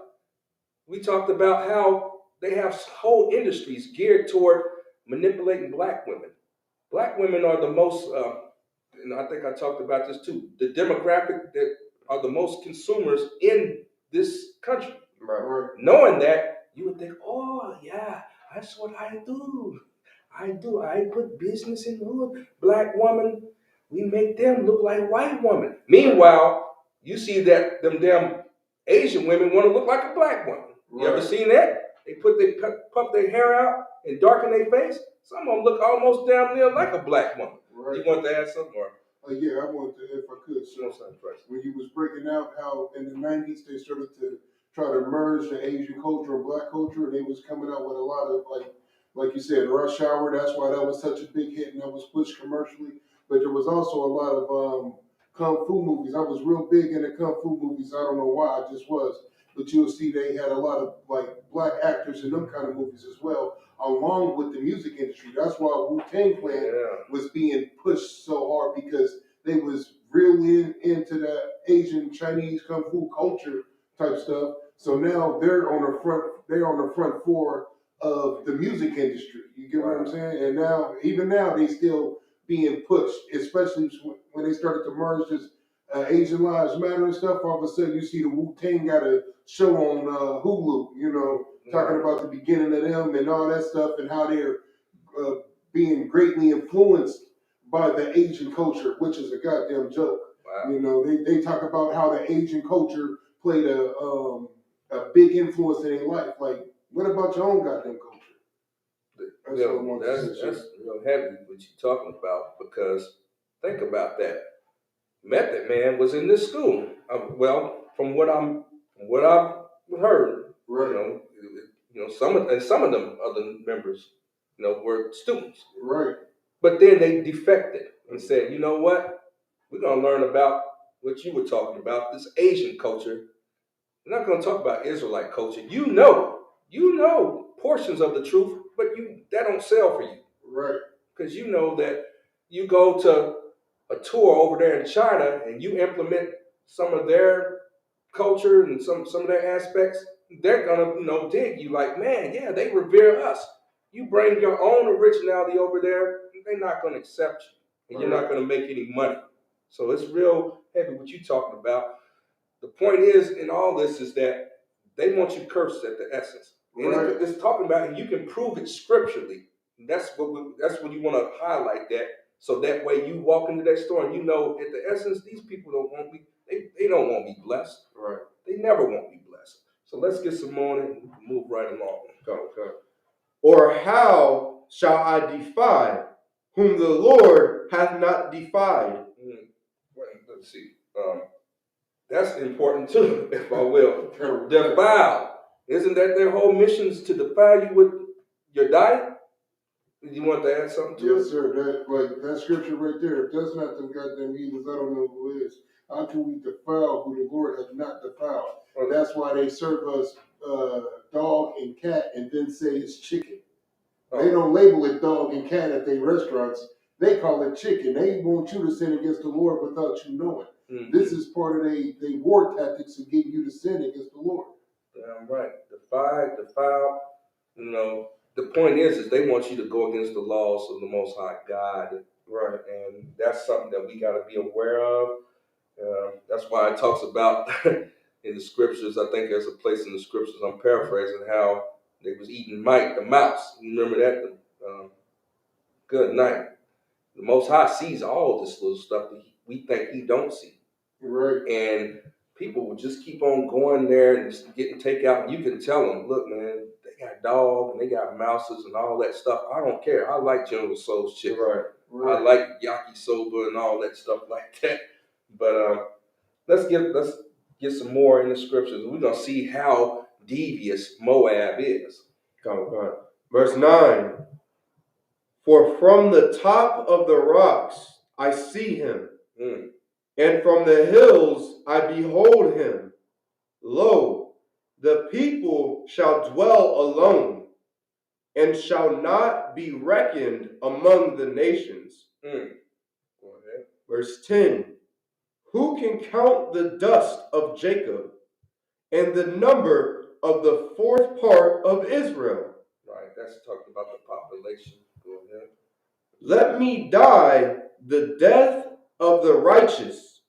We talked about how they have whole industries geared toward manipulating black women. Black women are the most, and I think I talked about this too, the demographic that are the most consumers in this country. Right. Knowing that, you would think, oh yeah, that's what I do. I put business in the hood. Black woman, we make them look like white woman. Meanwhile, you see that them damn Asian women want to look like a black woman. You ever seen that? They puff their hair out and darken their face. Some of them look almost damn near like a black woman. Right. You want to add something more? Yeah, I wanted to, if I could, sir. When you was breaking out how in the 90s they started to try to merge the Asian culture and black culture, and they was coming out with a lot of, like you said, Rush Hour. That's why that was such a big hit and that was pushed commercially. But there was also a lot of kung fu movies. I was real big into kung fu movies. I don't know why, I just was. But you'll see they had a lot of black actors in them kind of movies as well, along with the music industry. That's why Wu-Tang Clan was being pushed so hard, because they was really into that Asian, Chinese kung fu culture type stuff. So now they're on the front floor of the music industry. You get what I'm saying? And now, even now, they still being pushed, especially when they started to merge this Asian Lives Matter and stuff. All of a sudden, you see the Wu-Tang got a show on Hulu, talking about the beginning of them and all that stuff, and how they're being greatly influenced by the Asian culture, which is a goddamn joke. Wow. They talk about how the Asian culture played a big influence in their life. Like, what about your own goddamn culture? That's real heavy what you're talking about, because think about that. Method Man was in this school. From what I've heard, some of them other members, were students. Right. But then they defected and said, you know what? We're gonna learn about what you were talking about, this Asian culture. We're not gonna talk about Israelite culture. You know portions of the truth, but that don't sell for you. Right. Because you know that you go to a tour over there in China and you implement some of their culture and some of their aspects, they're gonna dig you like, man, yeah, they revere us. You bring your own originality over there, they're not gonna accept you, and you're not gonna make any money. So it's real heavy what you're talking about. The point is in all this is that they want you cursed at the essence. And it's talking about, and you can prove it scripturally. That's what you want to highlight that. So that way you walk into that store and at the essence, these people don't want me, they don't want me blessed. Right. They never want me blessed. So let's get some more and move right along. Okay. Or how shall I defy whom the Lord hath not defied? Well, let's see. That's important too, if I will. Defile. Isn't that their whole mission, is to defy you with your diet? You want to add something to it? Yes, sir. That scripture right there. If that's not them goddamn heathens, I don't know who is. How can we defile who the Lord has not defiled? That's why they serve us dog and cat and then say it's chicken. They don't label it dog and cat at their restaurants. They call it chicken. They want you to sin against the Lord without you knowing. Mm-hmm. This is part of they war tactics to get you to sin against the Lord. Damn right. Defile. You know, the point is they want you to go against the laws of the Most High God. Right. And that's something that we got to be aware of. That's why it talks about in the scriptures. I think there's a place in the scriptures, I'm paraphrasing, how they was eating Mike the mouse. You remember that? Good night. The Most High sees all this little stuff that we think he don't see. Right. And people will just keep on going there and just getting takeout. And you can tell them, look, man, they got dogs and they got mouses and all that stuff. I don't care. I like General Tso's chicken. Right. I like yakisoba and all that stuff like that. But let's get some more in the scriptures. We're gonna see how devious Moab is. Come on. Verse 9. For from the top of the rocks I see him, and from the hills I behold him. Lo, the people shall dwell alone, and shall not be reckoned among the nations. Go ahead. Verse 10. Who can count the dust of Jacob, and the number of the fourth part of Israel? Right, that's talking about the population. Go ahead. Let me die the death of the righteous,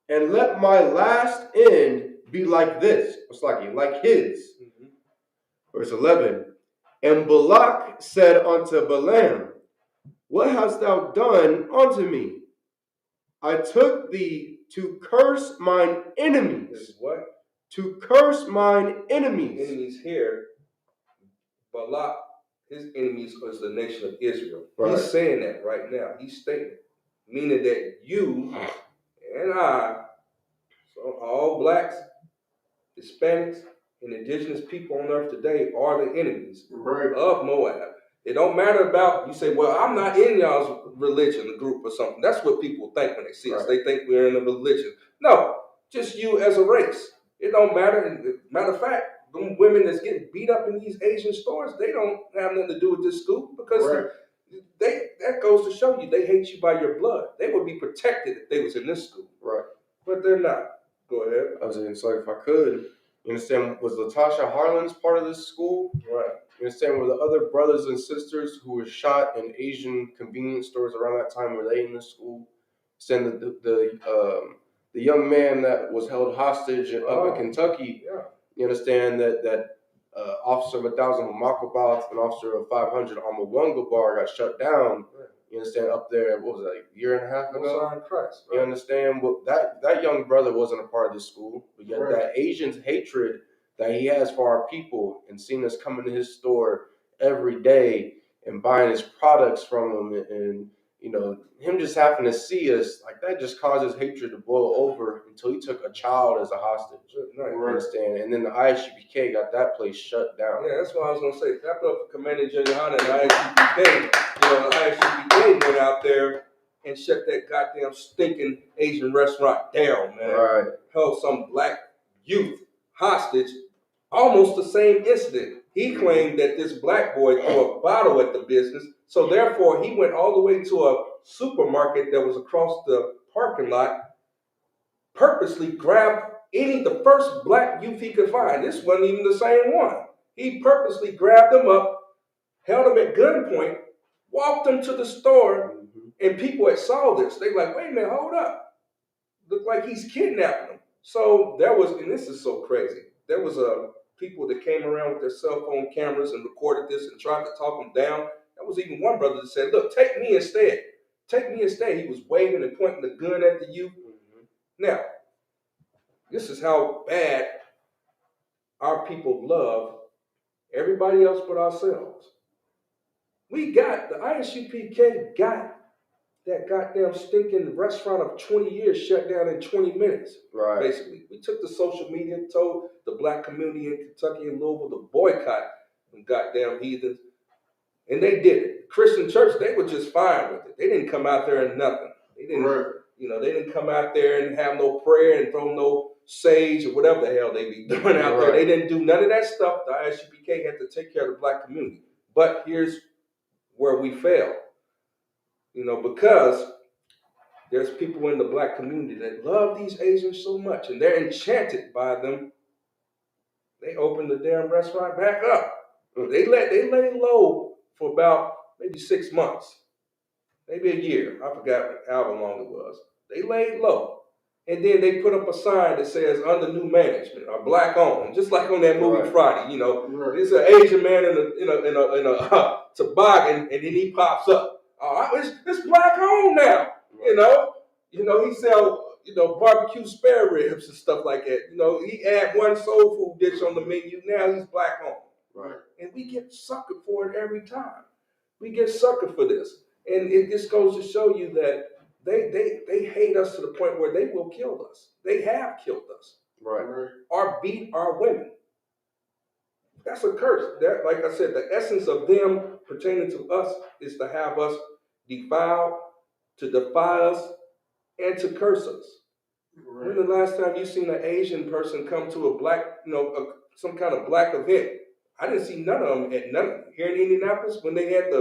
and let my last end be like this. What's like his? Mm-hmm. Verse 11. And Balak said unto Balaam, what hast thou done unto me? I took thee to curse mine enemies. What? To curse mine enemies. Enemies here. Balak, his enemies is the nation of Israel. Right. He's saying that right now. He's stating it. Meaning that you and I, so all blacks, Hispanics, and indigenous people on earth today are the enemies of Moab. It don't matter about, you say, well, I'm not in y'all's religion, a group or something. That's what people think when they see us. They think we're in a religion. No, just you as a race. It don't matter. Matter of fact, them women that's getting beat up in these Asian stores, they don't have nothing to do with this school because that goes to show you they hate you by your blood. They would be protected if they was in this school. Right. But they're not. Go ahead. I was saying, so if I could, you understand, was Latasha Harlan's part of this school? Right. You understand, were the other brothers and sisters who were shot in Asian convenience stores around that time, were they in this school? Saying that the young man that was held hostage up in Kentucky, you understand that officer of 1,000 Makabath and officer of 500 Amawanga Bar got shut down. Right. You understand, up there, what was it, like a year and a half ago? Christ, right. You understand, well, that young brother wasn't a part of this school, but yet that Asian's hatred that he has for our people and seeing us come into his store every day and buying his products from him and you know, him just having to see us, like that just causes hatred to boil over until he took a child as a hostage. You understand? And then the ISUPK got that place shut down. Yeah, that's what I was going to say. Clap up for Commander Juliana and the ISUPK. You know, the ISUPK went out there and shut that goddamn stinking Asian restaurant down, man. Right. Held some black youth hostage. Almost the same incident. He claimed that this black boy threw a bottle at the business, so therefore he went all the way to a supermarket that was across the parking lot, purposely grabbed the first black youth he could find. This wasn't even the same one. He purposely grabbed them up, held them at gunpoint, walked them to the store, and people that saw this, they like, wait a minute, hold up. Looked like he's kidnapping them. So there was, and this is so crazy, there was people that came around with their cell phone cameras and recorded this and tried to talk him down. There was even one brother that said, look, take me instead. Take me instead. He was waving and pointing the gun at the youth. Now, this is how bad our people love everybody else but ourselves. We got, the ISUPK got that goddamn stinking restaurant of 20 years shut down in 20 minutes. Right. Basically, we took the social media and told the black community in Kentucky and Louisville to boycott them goddamn heathens. And they did it. Christian church, they were just fine with it. They didn't come out there and nothing. They didn't, they didn't come out there and have no prayer and throw no sage or whatever the hell they be doing out there. They didn't do none of that stuff. The ISUPK had to take care of the black community. But here's where we failed. Because there's people in the black community that love these Asians so much and they're enchanted by them. They opened the damn restaurant back up. They laid low for about maybe 6 months, maybe a year. I forgot how long it was. They laid low. And then they put up a sign that says under new management or black owned, just like on that movie Friday. There's an Asian man in a toboggan, and then he pops up. It's black owned now. He sell barbecue spare ribs and stuff like that. He add one soul food dish on the menu. Now he's black owned. Right. And we get suckered for it every time. We get suckered for this. And it just goes to show you that they hate us to the point where they will kill us. They have killed us. Right. Or beat our women. That's a curse. That, like I said, the essence of them pertaining to us is to have us defiled, to defy us, and to curse us. Right. When the last time you seen an Asian person come to a black, some kind of black event? I didn't see none of them at none here in Indianapolis when they had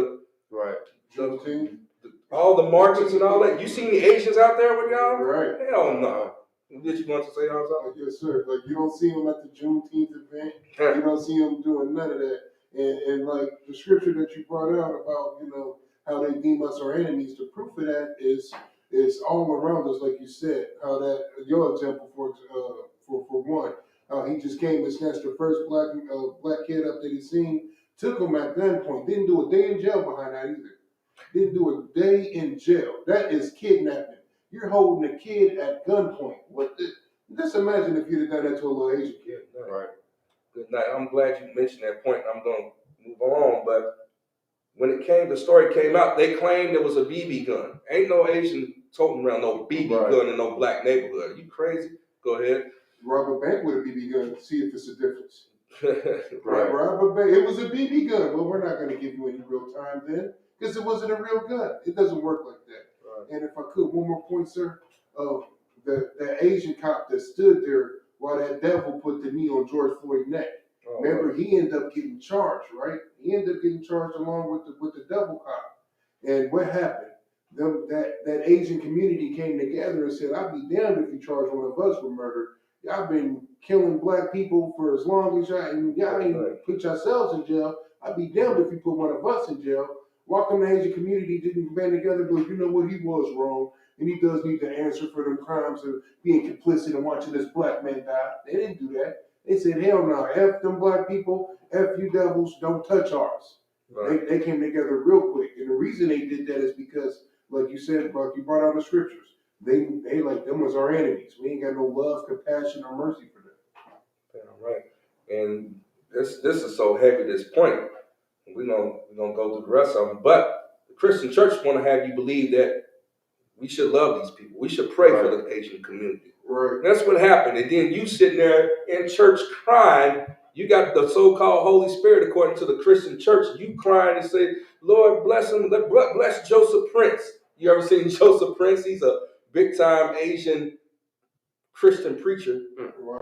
all the marches and all that. You seen the Asians out there with y'all? Right. Hell no. Did you want to say something? Yes, sir. Like, you don't see them at the Juneteenth event. You don't see them doing none of that. And like the scripture that you brought out about, how they deem us our enemies, the proof of that is all around us, like you said. How that, your example for one, how he just came and snatched the first black kid up that he seen, took him at gunpoint, didn't do a day in jail behind that either. Didn't do a day in jail. That is kidnapping. You're holding a kid at gunpoint. Just imagine if you'd have done that to a little Asian kid. Right. Good night. I'm glad you mentioned that point. I'm going to move on. But when the story came out, they claimed it was a BB gun. Ain't no Asian toting around no BB gun in no black neighborhood. Are you crazy? Go ahead. Rob a bank with a BB gun. See if it's a difference. Right. Rob a bank. It was a BB gun. Well, we're not going to give you any real time then because it wasn't a real gun. It doesn't work like that. Right. And if I could, one more point, sir. The Asian cop that stood there while that devil put the knee on George Floyd's neck. Oh, remember, he ended up getting charged, right? He ended up getting charged along with the devil cop. And what happened? That Asian community came together and said, "I'd be damned if you charge one of us with murder. Y'all been killing black people for as long as y'all ain't put yourselves in jail. I'd be damned if you put one of us in jail." Welcome the Asian community didn't band together, but you know what, he was wrong. And he does need to answer for them crimes of being complicit and watching this black man die. They didn't do that. They said, hell no, F them black people, F you devils, don't touch ours. Right. They came together real quick. And the reason they did that is because, like you said, Buck, you brought out the scriptures. They like them was our enemies. We ain't got no love, compassion, or mercy for them. Yeah, right. And this is so heavy, this point. We're gonna go through the rest of them. But the Christian church want to have you believe that we should love these people. We should pray for the Asian community. Right. That's what happened. And then you sitting there in church crying. You got the so-called Holy Spirit, according to the Christian church. You crying and say, Lord, bless him. Bless Joseph Prince. You ever seen Joseph Prince? He's a big-time Asian Christian preacher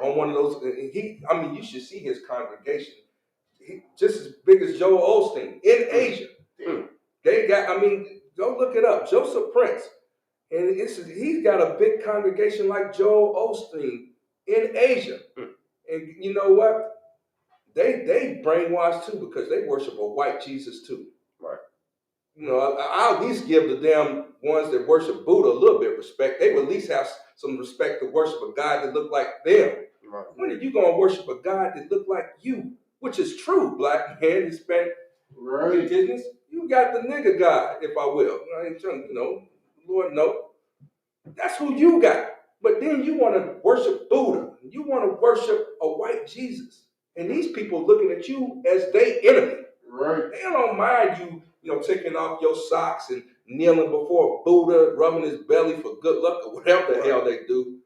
on one of those. You should see his congregation. Just as big as Joel Osteen in Asia. They got, go look it up. Joseph Prince. And he's got a big congregation like Joel Osteen in Asia. And you know what? They brainwashed too because they worship a white Jesus too. Right. I'll at least give the damn ones that worship Buddha a little bit of respect. They would at least have some respect to worship a God that look like them. Right. When are you going to worship a God that look like you? Which is true, black man, Hispanic, indigenous. You got the nigga God, if I will. I ain't telling Lord, no. That's who you got. But then you want to worship Buddha. You want to worship a white Jesus. And these people looking at you as they enemy. Right. They don't mind you taking off your socks and kneeling before Buddha, rubbing his belly for good luck or whatever the hell they do.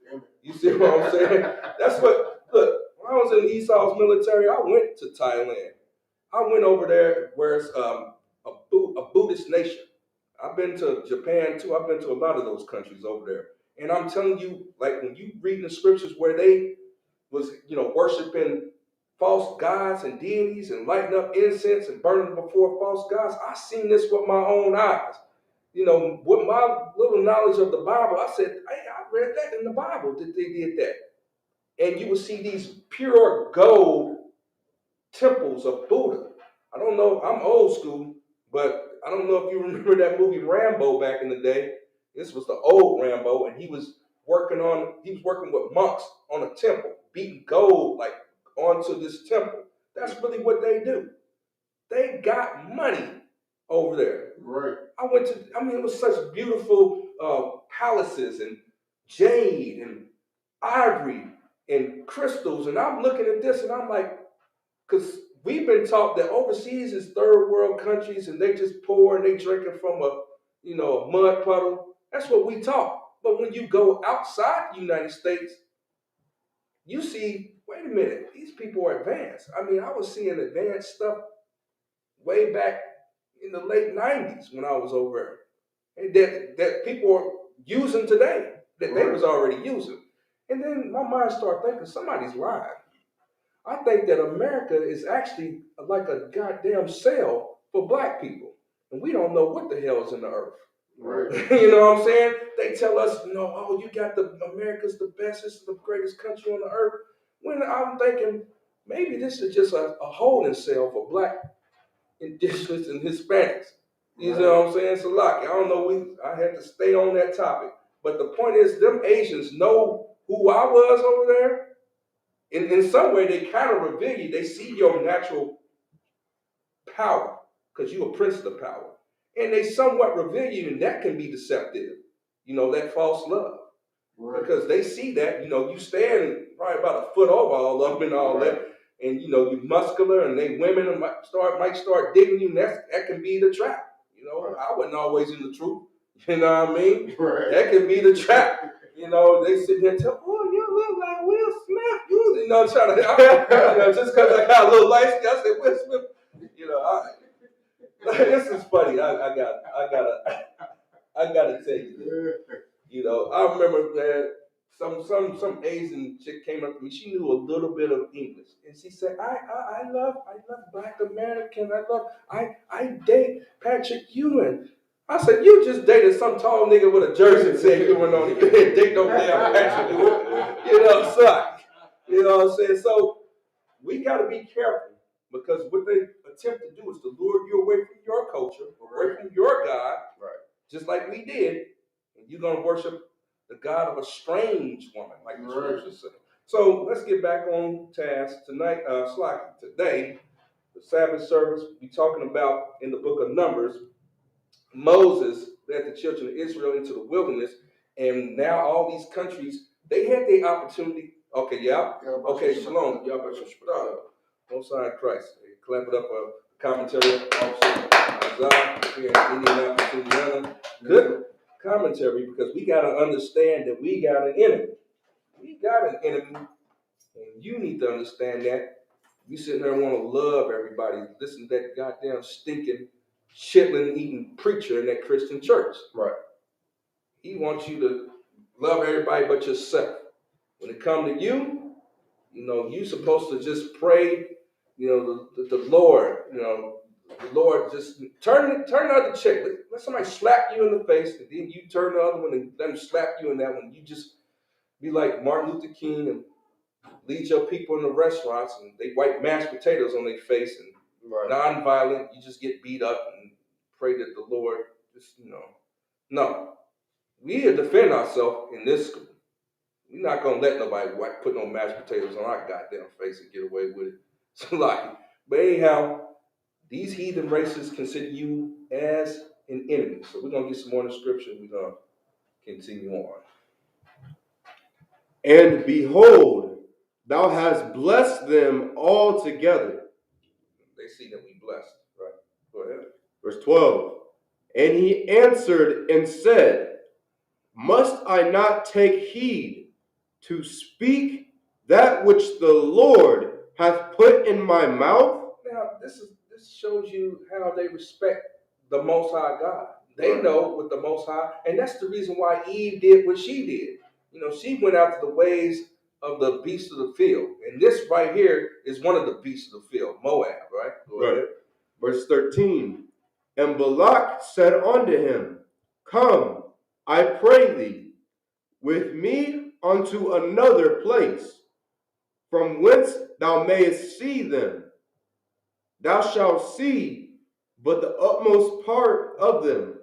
You see what I'm saying? That's what, look, when I was in Esau's military, I went to Thailand. I went over there where it's a Buddhist nation. I've been to Japan too. I've been to a lot of those countries over there. And I'm telling you, like when you read the scriptures where they was, worshiping false gods and deities and lighting up incense and burning before false gods, I seen this with my own eyes. With my little knowledge of the Bible, I said, hey, I read that in the Bible that they did that. And you would see these pure gold temples of Buddha. I don't know, I'm old school, but I don't know if you remember that movie Rambo back in the day. This was the old Rambo, and he was working with monks on a temple, beating gold like onto this temple. That's really what they do. They got money over there. Right. It was such beautiful palaces and jade and ivory and crystals. And I'm looking at this and I'm like, because we've been taught that overseas is third world countries and they just poor and they drinking from a mud puddle. That's what we taught. But when you go outside the United States, you see, wait a minute, these people are advanced. I was seeing advanced stuff way back in the late 90s when I was over there. And that people are using today, that they was already using. And then my mind started thinking, somebody's lying. I think that America is actually like a goddamn cell for black people. And we don't know what the hell is in the earth. Right. You know what I'm saying? They tell us, you got America's the best, this is the greatest country on the earth. When I'm thinking, maybe this is just a holding cell for black, indigenous, and Hispanics. You know what I'm saying? So, I don't know, I had to stay on that topic. But the point is, them Asians know who I was over there. In some way, they kind of reveal you. They see your natural power because you're a prince of the power. And they somewhat reveal you, and that can be deceptive. That false love. Right. Because they see that, you stand probably about a foot over all of them and all that. And, you're muscular, and they women might start digging you, and that can be the trap. I wasn't always in the truth. You know what I mean? Right. That can be the trap. They sit there and tell, oh, you look like Will Smith. Trying to, just because I got a little light skin, I said, Will Smith. This is funny. I gotta tell you. I remember that some Asian chick came up to me. She knew a little bit of English, and she said, I love Black American. I date Patrick Ewing. I said, you just dated some tall nigga with a jersey saying Ewing on it. You didn't date no damn Patrick Ewing. Son. You know what I'm saying? So we got to be careful because what they attempt to do is to lure you away from your culture, away from your God, just like we did. And you're going to worship the God of a strange woman, like the scriptures say. So let's get back on task tonight. Today, the Sabbath service, we're talking about in the book of Numbers. Moses led the children of Israel into the wilderness, and now all these countries, they had their opportunity. Okay, yeah. Okay, shalom. Y'all better on side Christ. Clap it up a commentary officer Isaiah here in Indianapolis, Indiana. Good commentary because we got to understand that we got an enemy. We got an enemy, and you need to understand that. We sitting there and want to love everybody. Listen to that goddamn stinking, chitlin eating preacher in that Christian church. Right. He wants you to love everybody but yourself. When it comes to you, you're supposed to just pray, the Lord, the Lord just turn the other cheek. Let somebody slap you in the face, and then you turn the other one and let them slap you in that one. You just be like Martin Luther King and lead your people in the restaurants, and they wipe mashed potatoes on their face and non-violent. You just get beat up and pray that the Lord just, No. We defend ourselves in this school. We're not going to let nobody put no mashed potatoes on our goddamn face and get away with it. So but anyhow, these heathen races consider you as an enemy. So we're going to get some more in the scripture. We're going to continue on. And behold, thou hast blessed them altogether. They see that we blessed, right? Go ahead. Verse 12. And he answered and said, Must I not take heed to speak that which the Lord hath put in my mouth? Now, this shows you how they respect the Most High God. They know what the Most High, and that's the reason why Eve did what she did. You know, she went after the ways of the beasts of the field. And this right here is one of the beasts of the field, Moab, right? Go ahead. Verse 13. And Balak said unto him, Come, I pray thee, with me unto another place, from whence thou mayest see them. Thou shalt see but the utmost part of them,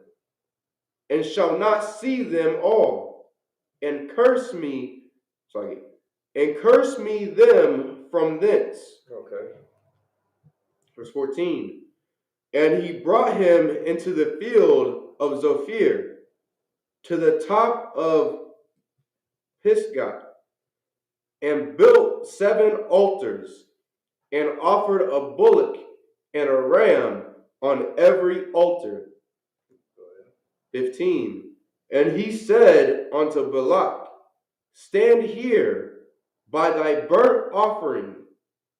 and shalt not see them all, and curse me them from thence. Okay. Verse 14. And he brought him into the field of Zophir, to the top of Pisgah, and built 7 altars, and offered a bullock and a ram on every altar. 15. And he said unto Balak, Stand here by thy burnt offering,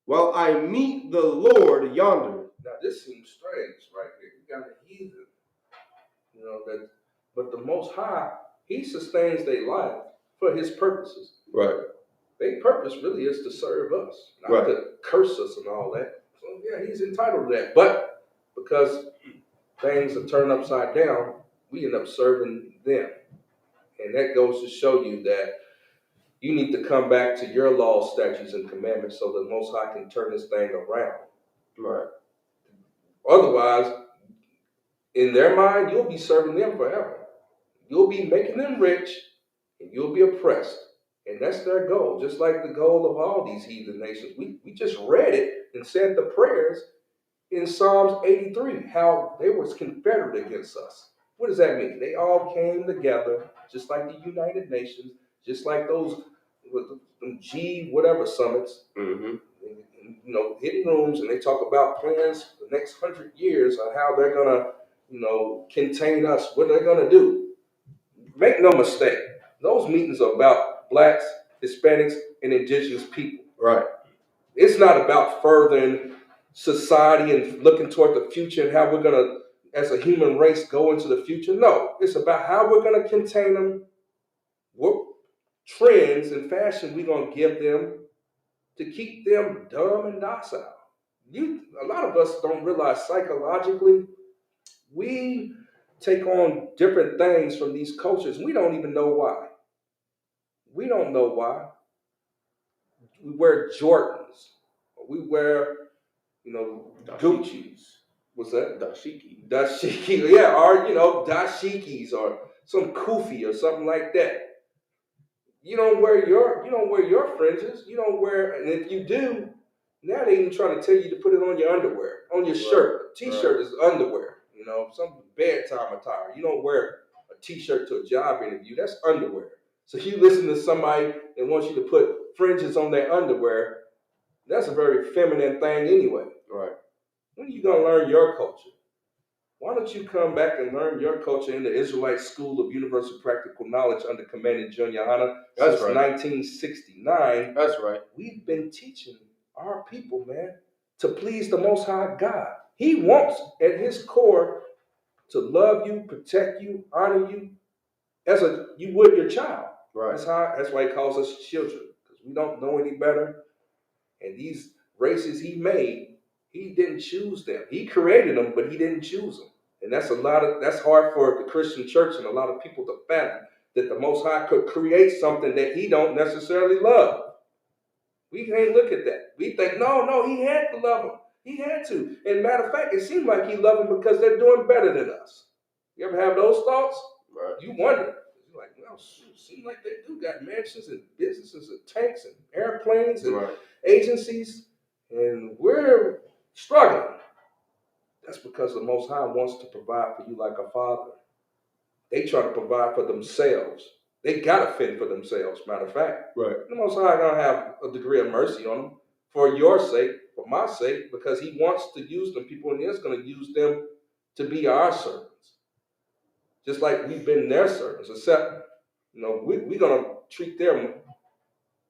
while I meet the Lord yonder. Now this seems strange right here. You got a heathen, that, but the Most High, He sustains their life for His purposes. Right. Their purpose really is to serve us, not to curse us and all that. So yeah, He's entitled to that. But because things are turned upside down, we end up serving them. And that goes to show you that you need to come back to your laws, statutes, and commandments so the Most High can turn this thing around. Right. Otherwise, in their mind, you'll be serving them forever. You'll be making them rich, and you'll be oppressed. And that's their goal, just like the goal of all these heathen nations. We just read it and said the prayers in Psalms 83, how they was confederate against us. What does that mean? They all came together, just like the United Nations, just like those G whatever summits, hidden rooms, and they talk about plans for the next 100 years on how they're gonna, contain us. What they're gonna do? Make no mistake, those meetings are about blacks, Hispanics, and indigenous people. Right. It's not about furthering society and looking toward the future and how we're gonna, as a human race, go into the future. No, it's about how we're gonna contain them, what trends and fashion we're gonna give them to keep them dumb and docile. A lot of us don't realize psychologically, we take on different things from these cultures. We don't even know why. We don't know why. We wear Jordans. We wear, Gucci's. What's that? Dashiki. Yeah, or, dashikis or some kufi or something like that. You don't wear your fringes. You don't wear, and if you do, now they even trying to tell you to put it on your underwear, on your shirt. T-shirt is underwear. Some bedtime attire. You don't wear a T-shirt to a job interview. That's underwear. So if you listen to somebody that wants you to put fringes on their underwear, that's a very feminine thing anyway. Right. When are you going to learn your culture? Why don't you come back and learn your culture in the Israelite School of Universal Practical Knowledge under Commandant John Yohana since 1969? That's right. We've been teaching our people, man, to please the Most High God. He wants, at his core, to love you, protect you, honor you, as you would your child. Right. That's why he calls us children, because we don't know any better. And these races he made, he didn't choose them. He created them, but he didn't choose them. And that's hard for the Christian church and a lot of people to fathom, that the Most High could create something that he don't necessarily love. We can't look at that. We think, no, he had to love them. He had to. And matter of fact, it seems like he loved them because they're doing better than us. You ever have those thoughts? Right. You wonder. You're like, well, shoot, seems like they do got mansions and businesses and tanks and airplanes and agencies, and we're struggling. That's because the Most High wants to provide for you like a father. They try to provide for themselves. They got to fend for themselves, matter of fact. Right. The Most High going to have a degree of mercy on them for your sake, for my sake, because he wants to use them people, and he's going to use them to be our servants. Just like we've been their servants, except, we're going to treat them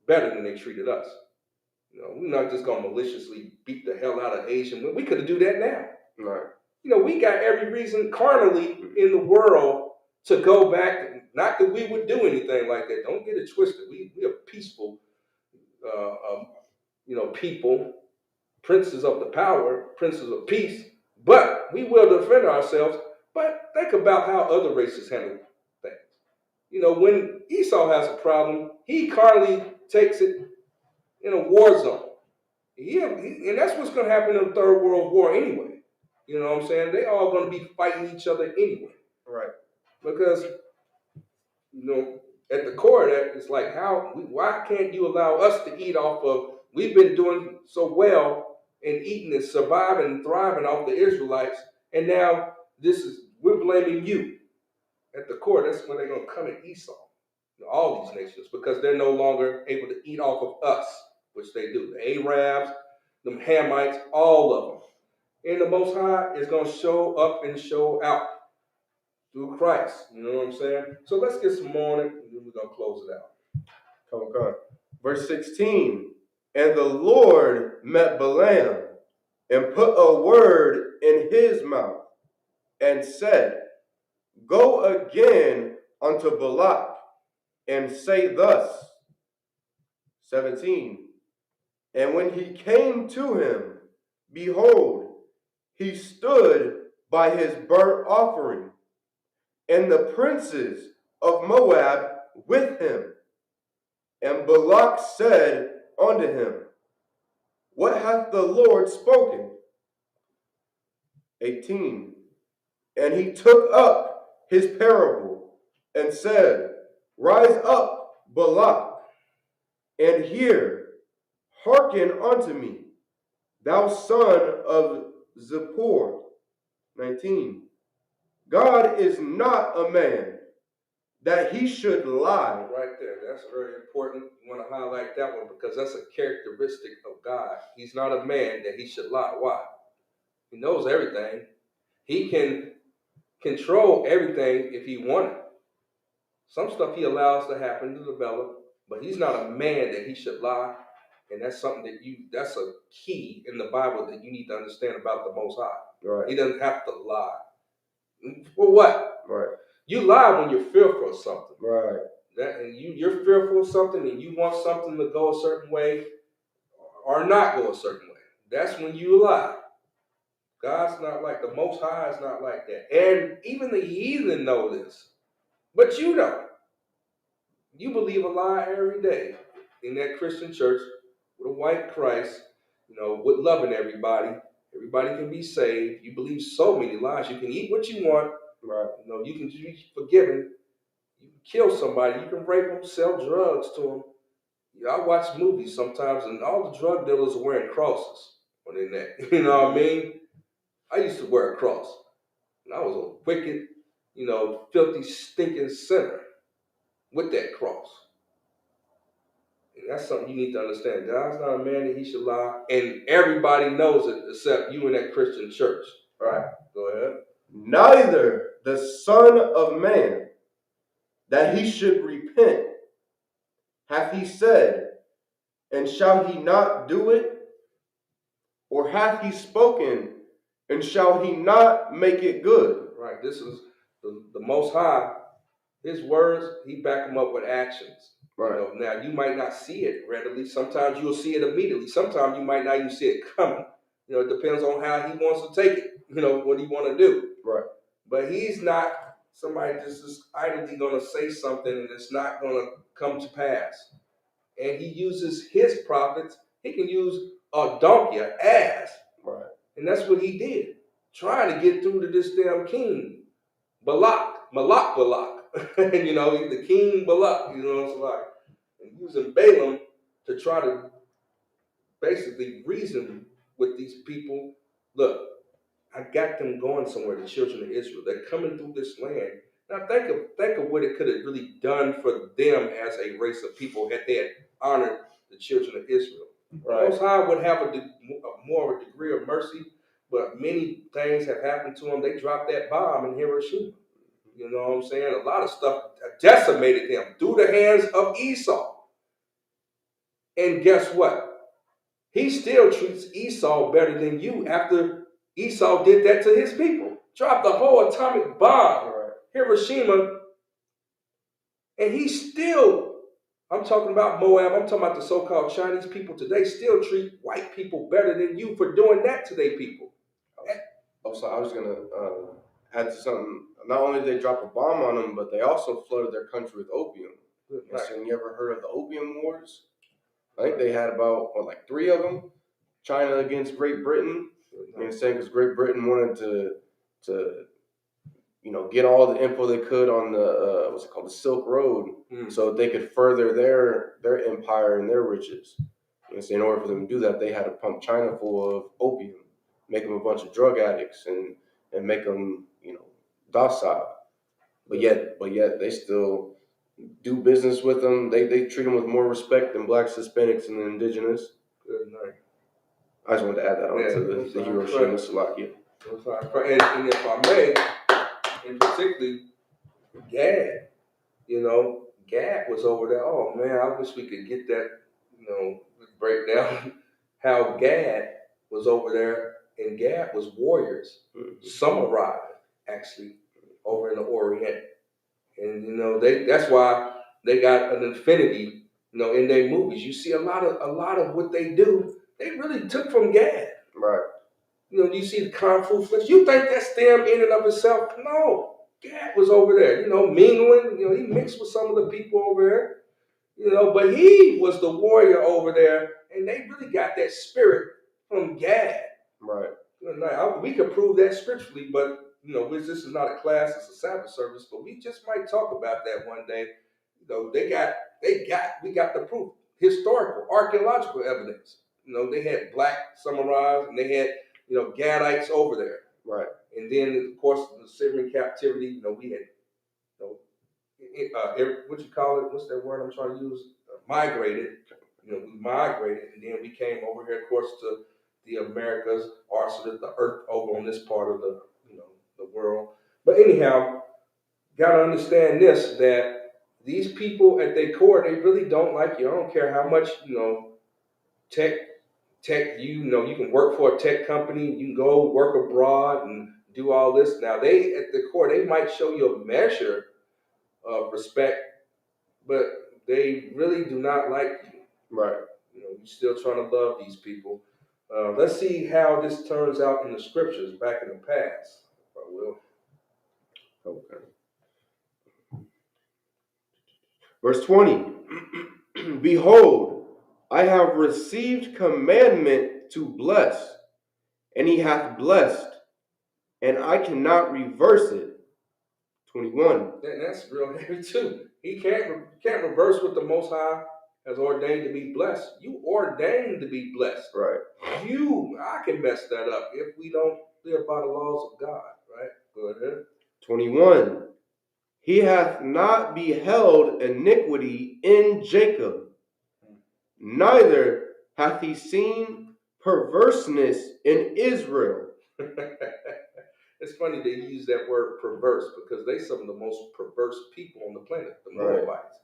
better than they treated us. We're not just going to maliciously beat the hell out of Asian. We could do that now. Right. We got every reason carnally in the world to go back. Not that we would do anything like that. Don't get it twisted. We are peaceful, people, princes of the power, princes of peace. But we will defend ourselves. But think about how other races handle things. When Esau has a problem, he carnally takes it in a war zone. And that's what's going to happen in the Third World War anyway. You know what I'm saying? They all going to be fighting each other anyway. Right. Because, at the core of that, it's like, why can't you allow us to eat off of, we've been doing so well and eating and surviving and thriving off the Israelites, and now we're blaming you. At the core, that's when they're going to come at Esau, all these nations, because they're no longer able to eat off of us, which they do. The Arabs, the Hamites, all of them. And the Most High is going to show up and show out through Christ. You know what I'm saying? So let's get some more on it, and then we're going to close it out. Come on. Verse 16. And the Lord met Balaam and put a word in his mouth and said, Go again unto Balak and say thus. 17. And when he came to him, behold, he stood by his burnt offering, and the princes of Moab with him. And Balak said unto him, What hath the Lord spoken? 18. And he took up his parable and said, Rise up, Balak, and hear, hearken unto me, thou son of Zippor. 19. God is not a man that he should lie. Right there. That's very important. You want to highlight that one because that's a characteristic of God. He's not a man that he should lie. Why? He knows everything. He can control everything if he wanted. Some stuff he allows to happen to develop, but he's not a man that he should lie. And that's something that's a key in the Bible that you need to understand about the Most High. Right. He doesn't have to lie. For what? Right. You lie when you're fearful of something. Right. And you're fearful of something and you want something to go a certain way or not go a certain way. That's when you lie. God's not like, the Most High is not like that. And even the heathen know this. But you don't. You believe a lie every day in that Christian church with a white Christ, with loving everybody. Everybody can be saved. You believe so many lies. You can eat what you want. Right. You can be forgiven. You can kill somebody. You can rape them, sell drugs to them. I watch movies sometimes, and all the drug dealers are wearing crosses on their neck. You know what I mean? I used to wear a cross. And I was a wicked, filthy, stinking sinner with that cross. And that's something you need to understand. God's not a man that he should lie. And everybody knows it except you in that Christian church. All right, go ahead. Neither the Son of Man that he should repent, hath he said, and shall he not do it? Or hath he spoken, and shall he not make it good? Right, this is the Most High. His words, he back them up with actions. Right. Now, you might not see it readily. Sometimes you'll see it immediately. Sometimes you might not even see it coming. It depends on how he wants to take it, what he want to do. Right. But he's not somebody just idly going to say something and it's not going to come to pass. And he uses his prophets. He can use a donkey, an ass. Right. And that's what he did, trying to get through to this damn king, Balak. And, the king Balak, it's like, and using Balaam to try to basically reason with these people. Look, I got them going somewhere, the children of Israel. They're coming through this land. Now think of what it could have really done for them as a race of people had they had honored the children of Israel. Right. Most High would have more of a degree of mercy, but many things have happened to them. They dropped that bomb in Hiroshima. You know what I'm saying? A lot of stuff decimated them through the hands of Esau. And guess what? He still treats Esau better than you after Esau did that to his people. Dropped the whole atomic bomb, Hiroshima, and he still, I'm talking about Moab, I'm talking about the so-called Chinese people today, still treat white people better than you for doing that to their people. Also, I was going to add to something. Not only did they drop a bomb on them, but they also flooded their country with opium. Right. So you ever heard of the Opium Wars? I think they had about, like 3 of them. China against Great Britain. You know what I'm saying? Because Great Britain wanted to get all the info they could on the what's it called, the Silk Road, so they could further their empire and their riches. So in order for them to do that, they had to pump China full of opium, make them a bunch of drug addicts, and make them docile. But yet they still do business with them. They treat them with more respect than blacks, Hispanics, and the indigenous. Good night. I just wanted to add that on to the Hiroshima Slovakia. And if I may, in particular, Gad, Gad was over there. Oh man, I wish we could get that, break down how Gad was over there. And Gad was warriors, samurai, actually, over in the Orient. And that's why they got an infinity, in their movies. You see a lot of what they do, they really took from Gad. Right. You see the Kung Fu flicks. You think that's them in and of itself? No. Gad was over there, mingling. He mixed with some of the people over there, but he was the warrior over there, and they really got that spirit from Gad. Right. We could prove that scripturally, but this is not a class; it's a Sabbath service. But we just might talk about that one day. We got the proof, historical, archaeological evidence. They had black samurais, and they had Gadites over there. Right. And then of course the Syrian captivity. We had what you call it? What's that word I'm trying to use? Migrated. We migrated, and then we came over here, of course, to the Americas, also the earth over on this part of the world. But anyhow, gotta understand this, that these people at their core, they really don't like you. I don't care how much tech you can work for a tech company, you can go work abroad and do all this. Now they at the core, they might show you a measure of respect, but they really do not like you. Right. You're still trying to love these people. Let's see how this turns out in the scriptures back in the past, if I will. Okay. Verse 20. Behold, I have received commandment to bless, and he hath blessed, and I cannot reverse it. 21. And that's real heavy too. He can't reverse what the Most High has ordained to be blessed. You ordained to be blessed. Right. I can mess that up if we don't live by the laws of God. Right. Go ahead. 21. He hath not beheld iniquity in Jacob, neither hath he seen perverseness in Israel. It's funny they use that word perverse, because they some of the most perverse people on the planet, the Moabites. Right.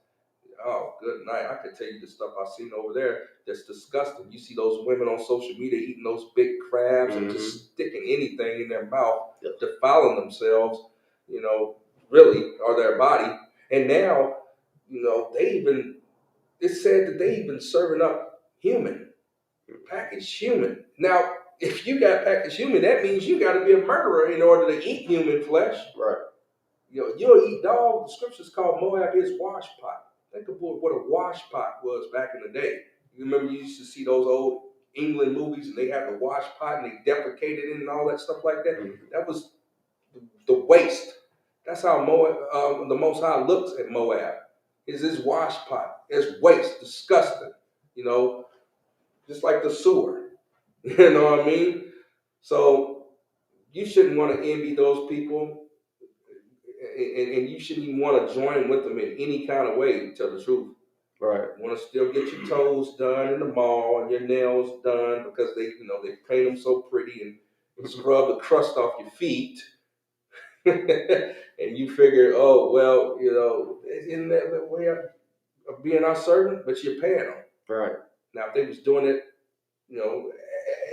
Oh, good night. I could tell you the stuff I've seen over there that's disgusting. You see those women on social media eating those big crabs and just sticking anything in their mouth, defiling themselves, really, or their body. And now, it's said that they even serving up packaged human. Now, if you got packaged human, that means you got to be a murderer in order to eat human flesh. Right. You'll eat dog. The scriptures call Moab his wash pot. Think of what a wash pot was back in the day. You remember you used to see those old England movies, and they had the wash pot, and they defecated in and all that stuff like that. Mm-hmm. That was the waste. That's how Moab, the Most High looks at Moab. Is his wash pot. It's waste, disgusting. Just like the sewer. You know what I mean? So you shouldn't want to envy those people, and you shouldn't even want to join with them in any kind of way, to tell the truth. Right. You want to still get your toes done in the mall and your nails done, because they paint them so pretty, and scrub the crust off your feet, and you figure, oh, well, isn't that the way of being our servant? But you're paying them. Right. Now, if they was doing it,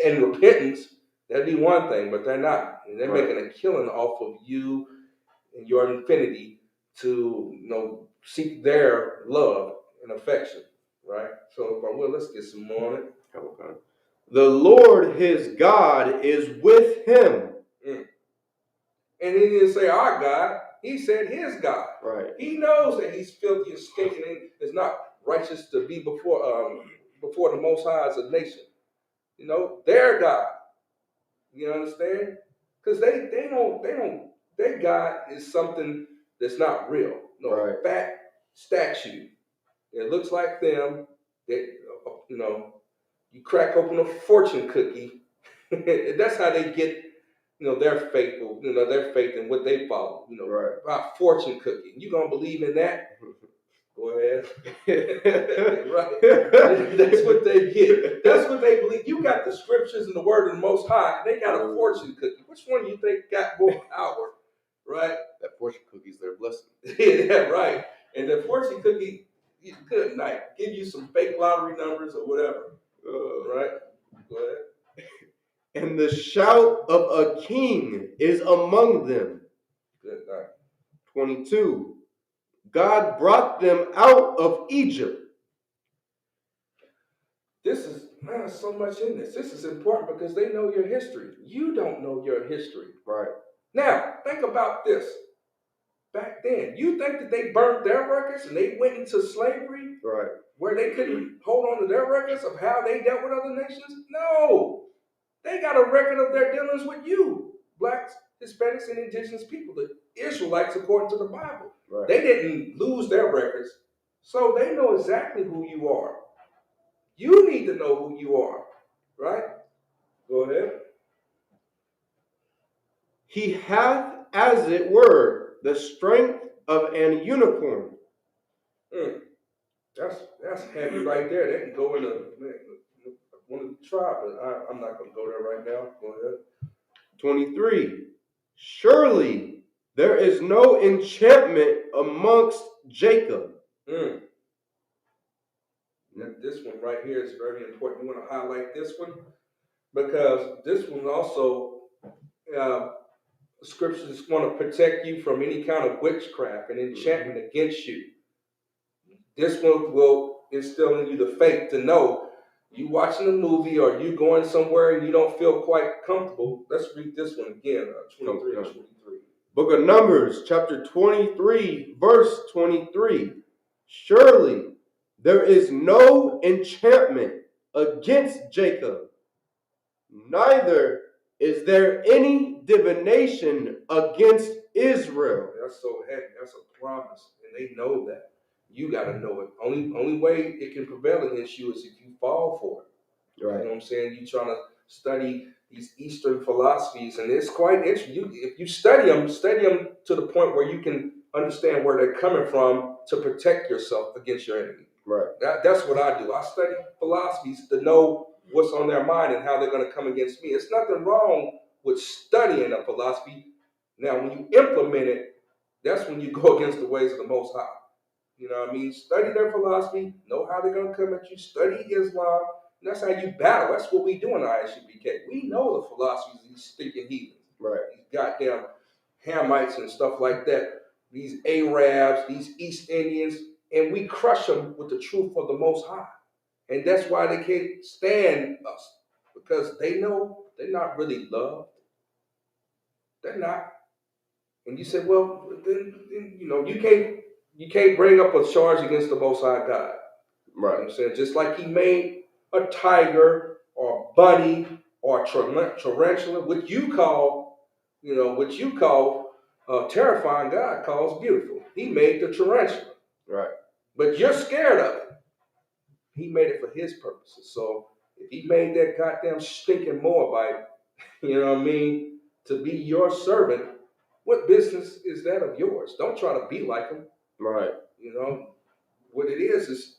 in repentance, that'd be one thing, but they're not. And they're making a killing off of you and your infinity to, seek their love and affection, right? So, let's get some more on it. Okay. The Lord his God is with him. And he didn't say our God, he said his God. Right. He knows that he's filthy and stinking and is not righteous to be before the Most High as a nation. Their God. You understand? Because their God is something that's not real. Fat statue. It looks like them. You crack open a fortune cookie. That's how they get, their faith, their faith in what they follow. A fortune cookie. You gonna believe in that? Go ahead. Right. That's what they get. That's what they believe. You got the scriptures and the word of the Most High. They got a fortune cookie. Which one do you think got more power? Right? That fortune cookie is their blessing. Yeah, right. And the fortune cookie, good night. Give you some fake lottery numbers or whatever. Right? Go ahead. And the shout of a king is among them. Good night. 22. God brought them out of Egypt. This is so much in this. This is important because they know your history. You don't know your history. Right. Now, think about this. Back then, you think that they burnt their records and they went into slavery? Right. Where they couldn't hold on to their records of how they dealt with other nations? No. They got a record of their dealings with you, blacks, Hispanics, and indigenous people, the Israelites, according to the Bible. Right. They didn't lose their records, so they know exactly who you are. You need to know who you are, right? Go ahead. He hath, as it were, the strength of an unicorn. That's heavy right there. They can go into one of the tribes, but I'm not going to go there right now. Go ahead. 23. Surely there is no enchantment amongst Jacob. Now, this one right here is very important. You want to highlight this one because this one also, scriptures want to protect you from any kind of witchcraft and enchantment against you. This one will instill in you the faith to know you watching a movie or you going somewhere and you don't feel quite comfortable. Let's read this one again, 23 and 23. Book of Numbers, chapter 23, verse 23. Surely there is no enchantment against Jacob, neither is there any divination against Israel. That's so heavy. That's a promise. And they know that. You got to know it. Only way it can prevail against you is if you fall for it. Right. You know what I'm saying? You trying to study these Eastern philosophies, and it's quite interesting. If you study them to the point where you can understand where they're coming from to protect yourself against your enemy. Right. That's what I do. I study philosophies to know what's on their mind and how they're going to come against me. It's nothing wrong with studying a philosophy. Now, when you implement it, that's when you go against the ways of the Most High. You know what I mean? Study their philosophy, know how they're going to come at you, study Islam, and that's how you battle. That's what we do in Isupk. We know the philosophies of these stinking heathens. Right. These goddamn Hamites and stuff like that, these Arabs, these East Indians, and we crush them with the truth of the Most High. And that's why they can't stand us, because they know they're not really loved. They're not. And you said, well, then you can't bring up a charge against the Most High God. Right. You know what I'm saying? Just like he made a tiger or a bunny or a tarantula, which you call terrifying, God calls beautiful. He made the tarantula. Right. But you're scared of it. He made it for his purposes. So if he made that goddamn stinking Moabite, you know what I mean, to be your servant, what business is that of yours? Don't try to be like him. Right. You know, what it is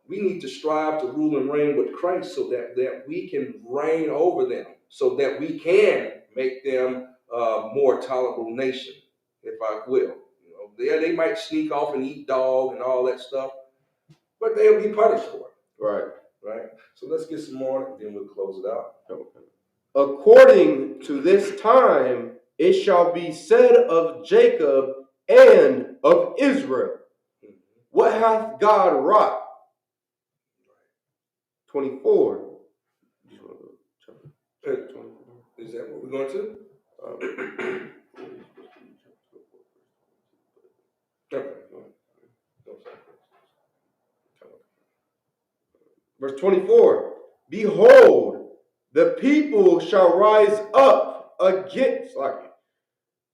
we need to strive to rule and reign with Christ so that we can reign over them, so that we can make them a more tolerable nation, if I will. They might sneak off and eat dog and all that stuff, but they'll be punished for it. Right. So let's get some more, and then we'll close it out. According to this time, it shall be said of Jacob and of Israel, what hath God wrought? 24. Is that what we're going to? Verse 24. Behold, the people shall rise up against. I'm going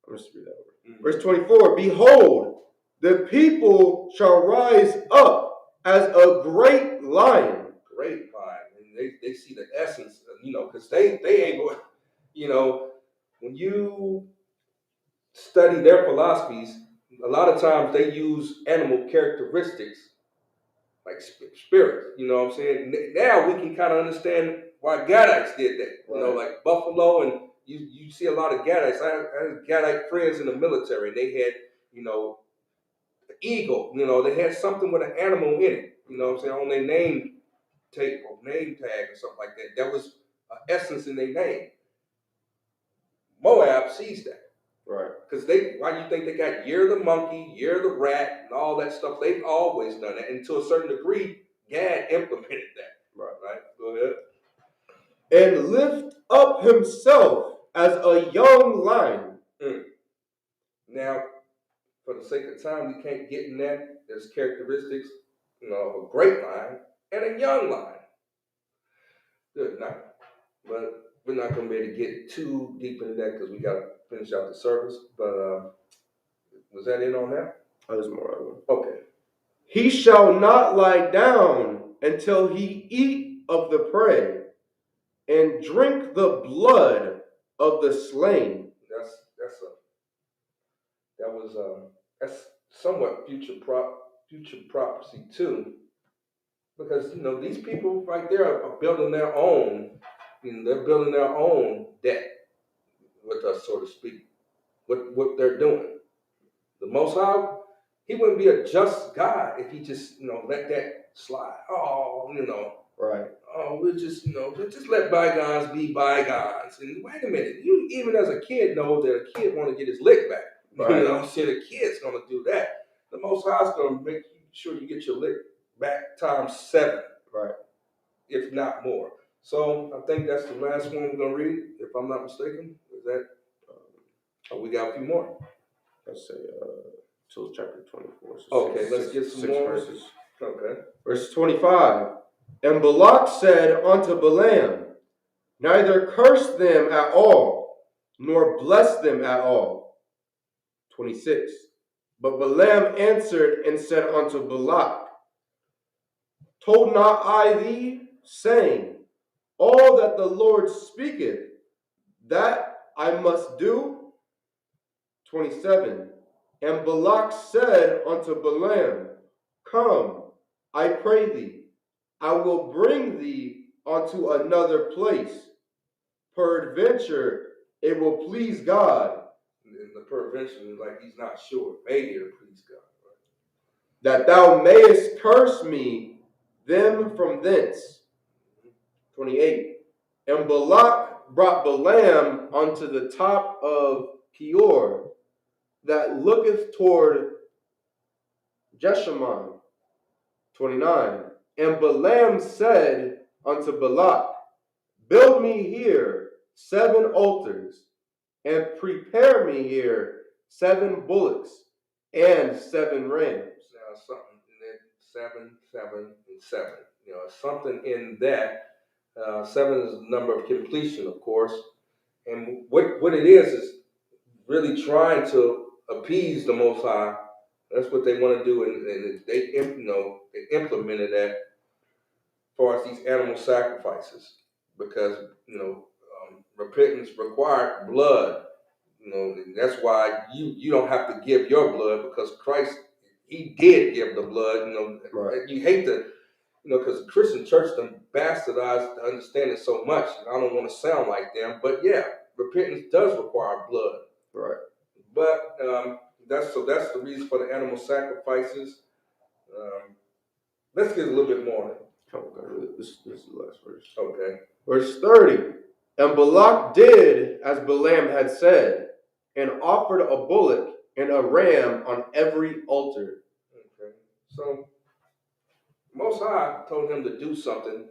to read that over. Verse 24. Behold, the people shall rise up as a great lion. Great lion. And they see the essence, because they able, when you study their philosophies, a lot of times they use animal characteristics like spirit. You know what I'm saying? Now we can kind of understand why Gadites did that. Right. Like Buffalo, and you see a lot of Gadites. I had Gadite friends in the military, and they had, the eagle. They had something with an animal in it. You know what I'm saying? On their name tape or name tag or something like that. That was an essence in their name. Moab sees that. Right. Because why do you think they got year of the monkey, year of the rat, and all that stuff? They've always done that. And to a certain degree, Gad implemented that. Right. Go ahead. And lift up himself as a young lion. Now, for the sake of time, we can't get in that. There's characteristics, of a great lion and a young lion. Good night. But we're not going to be able to get too deep into that because we got to finish out the service. But was that it on that? There's more. Okay. He shall not lie down until he eat of the prey and drink the blood of the slain. That's somewhat future prophecy too, because these people right there are building their own. They're building their own debt with us, so to speak. What they're doing. The Most High, He wouldn't be a just God if He just let that slide. Right. We'll just let bygones be bygones. And wait a minute, you even as a kid know that a kid want to get his lick back. Right. The kid's gonna do that. The Most High's gonna make sure you get your lick back times 7. Right. If not more. So I think that's the last one we're gonna read, if I'm not mistaken. Is that? We got a few more. Let's say till chapter 24. So let's get some more verses. Okay. Verse 25. And Balak said unto Balaam, neither curse them at all, nor bless them at all. 26. But Balaam answered and said unto Balak, told not I thee, saying, all that the Lord speaketh, that I must do? 27. And Balak said unto Balaam, come, I pray thee, I will bring thee unto another place. Peradventure, it will please God. And the peradventure is like he's not sure. Maybe it'll please God. Right? That thou mayest curse me them from thence. 28. And Balak brought Balaam unto the top of Peor, that looketh toward Jeshimon. 29. And Balaam said unto Balak, build me here 7 altars, and prepare me here 7 bullocks and 7 rams. Now something in that 7, 7, and 7. Something in that. 7 is the number of completion, of course. And what it is really trying to appease the Most High. That's what they want to do, and they implemented that as far as these animal sacrifices, because repentance required blood. And that's why you don't have to give your blood, because Christ, He did give the blood. Right. You hate to, because the Christian church done bastardized the understanding so much. And I don't want to sound like them, but yeah, repentance does require blood. Right. But that's the reason for the animal sacrifices. Let's get a little bit more. Okay, this is the last verse. Okay. Verse 30. And Balak did as Balaam had said, and offered a bullock and a ram on every altar. Okay. So Most High told him to do something.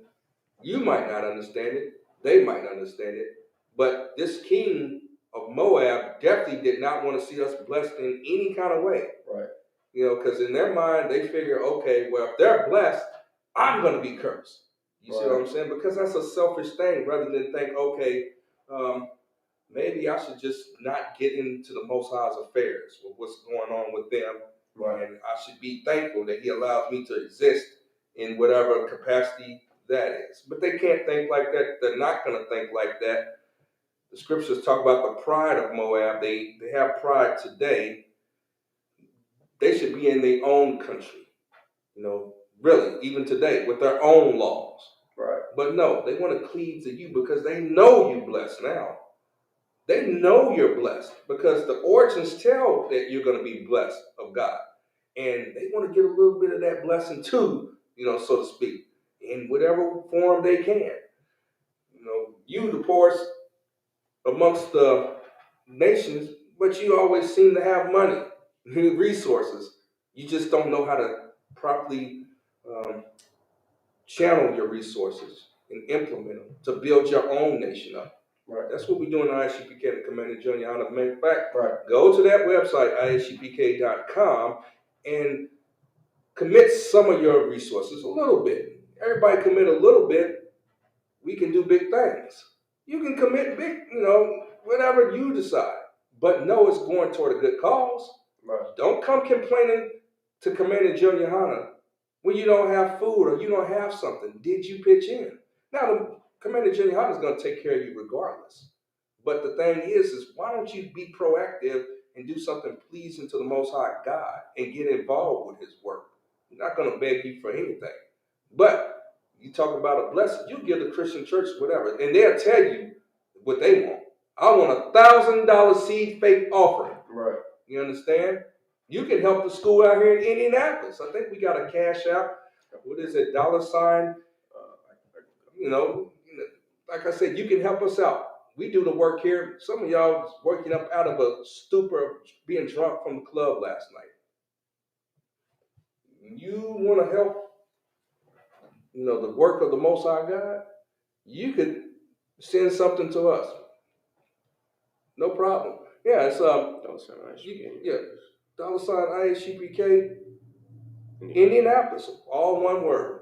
You might not understand it. They might not understand it. But this king of Moab definitely did not want to see us blessed in any kind of way. Right. Because in their mind, they figure, okay, well, if they're blessed, I'm going to be cursed. You see what I'm saying? Because that's a selfish thing rather than think, okay, maybe I should just not get into the Most High's affairs with what's going on with them. Right. And I should be thankful that he allows me to exist in whatever capacity that is. But they can't think like that. They're not going to think like that. The scriptures talk about the pride of Moab. They have pride today. They should be in their own country, really, even today, with their own laws. Right. But no, they want to cleave to you because they know you blessed now. They know you're blessed because the origins tell that you're going to be blessed of God. And they want to get a little bit of that blessing too, so to speak, in whatever form they can. You the poorest amongst the nations, but you always seem to have money, resources. You just don't know how to properly channel your resources and implement them to build your own nation up. Right. That's what we do in ISUPK, the Commander Junior Honor. Matter of fact, Right. go to that website, isupk.com, and commit some of your resources a little bit. Everybody commit a little bit, we can do big things. You can commit big, whatever you decide. But know it's going toward a good cause. Right. Don't come complaining to Commander Junior Honor when you don't have food or you don't have something. Did you pitch in? Now, the Commander Junior Honor is going to take care of you regardless. But the thing is why don't you be proactive and do something pleasing to the Most High God and get involved with his work? I'm not going to beg you for anything. But you talk about a blessing, you give the Christian church whatever, and they'll tell you what they want. I want $1,000 seed faith offering. Right. You understand? You can help the school out here in Indianapolis. I think we got a cash out. What is it? $sign. Like I said, you can help us out. We do the work here. Some of y'all working up out of a stupor, being drunk from the club last night. You want to help, the work of the Most High God? You could send something to us. No problem. Yeah, it's $ISUPK Indianapolis, all one word.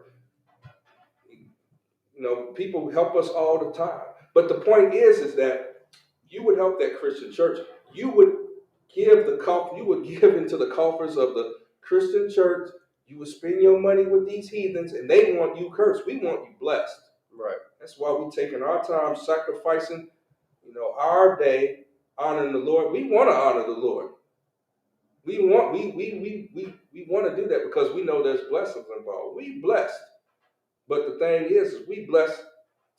People help us all the time. But the point is that you would help that Christian church. You would give into the coffers of the Christian church. You would spend your money with these heathens, and they want you cursed. We want you blessed. Right. That's why we're taking our time sacrificing, our day, honoring the Lord. We want to honor the Lord. We want to do that because we know there's blessings involved. We blessed. But the thing is we blessed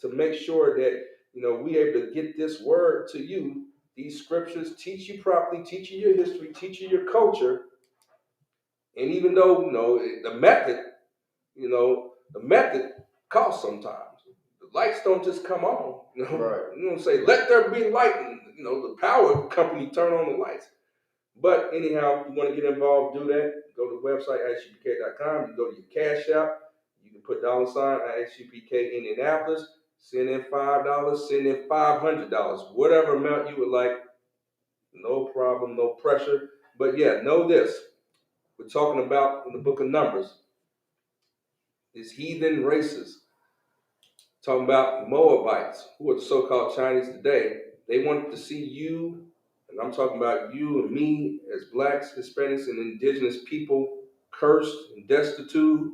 to make sure that, we able to get this word to you, these scriptures, teach you properly, teach you your history, teach you your culture. And even though, the method costs sometimes. The lights don't just come on. Right. You don't say, let there be light, and, the power company turn on the lights. But anyhow, if you want to get involved, do that. Go to the website, isupk.com. You go to your cash app. You can put $sign ISUPK Indianapolis. Send in $5, send in $500. Whatever amount you would like. No problem, no pressure. But yeah, know this. We're talking about in the book of Numbers. These heathen races. Talking about Moabites, who are the so-called Chinese today. They wanted to see you, and I'm talking about you and me as blacks, Hispanics, and indigenous people cursed and destitute.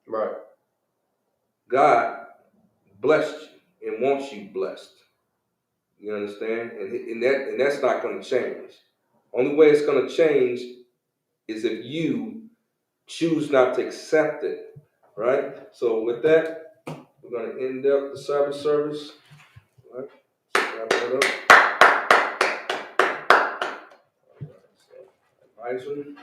Right. God blessed you and wants you blessed. You understand? And that's not going to change. Only way it's going to change is if you choose not to accept it. Right? So with that, we're going to end up the Sabbath service. All right? Wrap that up. Isupk.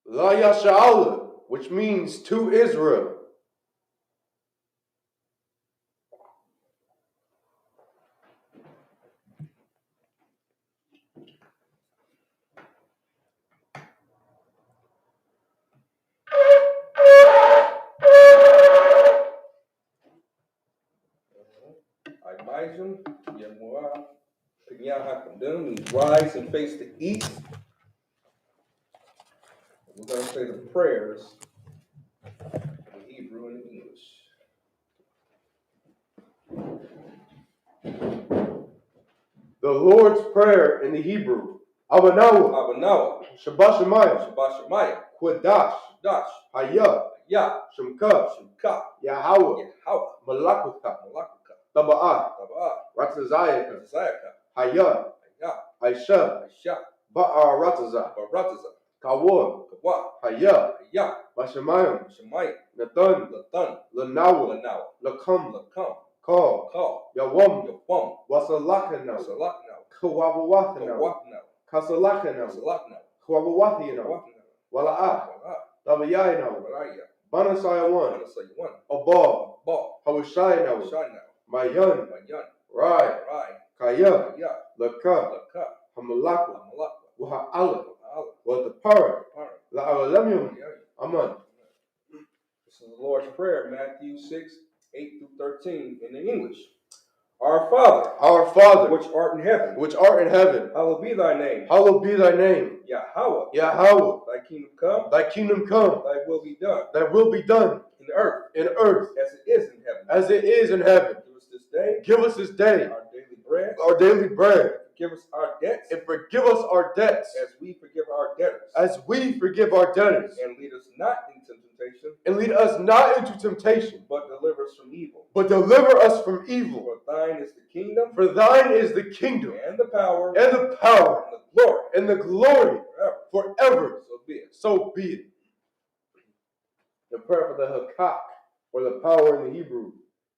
La Yasha'Allah, which means to Israel. Isupk, Yemuah, Pinyahakadum means rise and face the east. We're going to say the prayers in Hebrew and English. The Lord's Prayer in the Hebrew. Abanawa, Abanawa, Shabbat Shemayah, Shabbat Shemayah, Quadash, Dash, Hayah, Yah, Shemka, Shemka, Yahweh, Yahweh, Malakuta, Malakuka, Taba'ah, Taba'ah, Ratazayaka, Zayaka, Hayah, Yah, Aisha, Aisha, Ba'a Ratazah, Barataza, Kawah, Kawa, Hayah, Yah, Bashamayim, Shemayah, Nathan, Latan, Lanawa, Lanawa, Lakam, Lakam, Call, Call, Yawam, Yawam, Wasalakana, Salakna, Kawabawatana, Kawakna, Kasalakana, Salakna, Kawabawathina, Kawakna, Wala'ah, Wala, Tabayayana, Baraya, Banasayawan, Manasayuan, Abal, Ball, Hawashayana, Shana, Mayan, Mayan, Rai, Rai, Kaya, Yah, Laka, Laka, Hamalakwa, Malakwa, Waha'ala, Allah, Watapara, Para, La'alamyum, Yah. Aman. This is the Lord's Prayer, Matthew 6, 8 through 13 in the English. Our Father, which art in heaven, hallowed be thy name. Hallowed be thy name. Yahweh, Yahweh, thy kingdom come, thy kingdom come, thy will be done, thy will be done in the earth, in earth as it is in heaven. as it is in heaven. Give us this day Give us this day our daily bread. our daily bread, Give us our debts, and forgive us our debts as we forgive our debtors. as we forgive our debtors. And lead us not into temptation, And lead us not into temptation, but deliver us from evil. but deliver us from evil. For thine is the kingdom, For thine is the kingdom, and the power, and the power, and the glory, and the glory forever. forever. So be it. So be it. The prayer for the Hakak, or the power in the Hebrew.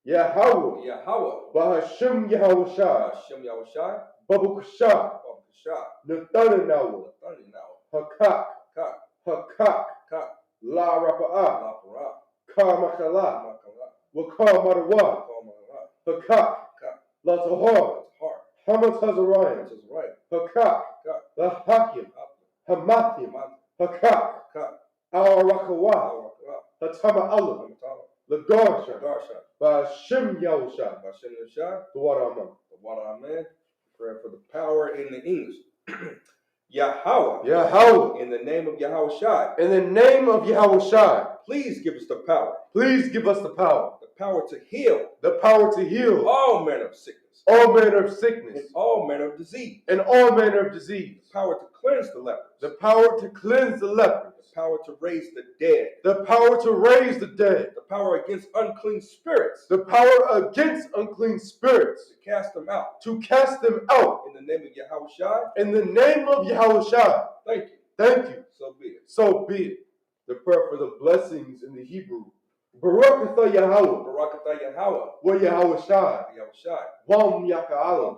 Yahweh, Yahweh, Bahashim Yahushai, Hashem Yahushai, Babukusha, Babakashah, Nathanawa, Nathanael, Hakak, Kak, Hakak, Kak, La Rapa'ah, La Parah, Ka Makala, Makala, Waka Marawa, Kamara, Hakak, Kak, La Tahar, Heart, Hamat Hazariah, which is right, Hakak, Kak, La Hakim, Hamathim, Hakak, Kak, Al Rakawa, Awakra, Hatama Allah, Amatala, La Garsha, Darsha, Bahashim Yahusha, Hashem Yahushai, Duwarama. the water amen. Prayer for the power in the English. Yahweh, Yahweh, in the name of Yahushai, in the name of Yahushai, please give us the power please give us the power to heal to heal all manner of sickness, all manner of and sickness, all manner of disease, and all manner of disease, the power to cleanse the lepers, the power to cleanse the lepers, the power to raise the dead, the power to raise the dead, the power against unclean spirits, the power against unclean spirits, to cast them out. to cast them out. In the name of Yahushai, In the name of Yahushua, thank you. thank you. So be it. So be it. The prayer for the blessings in the Hebrew. Barakatha Yahweh, Barakatah Yahweh, wa Yahushua, Yahushai, wam yaka'alam,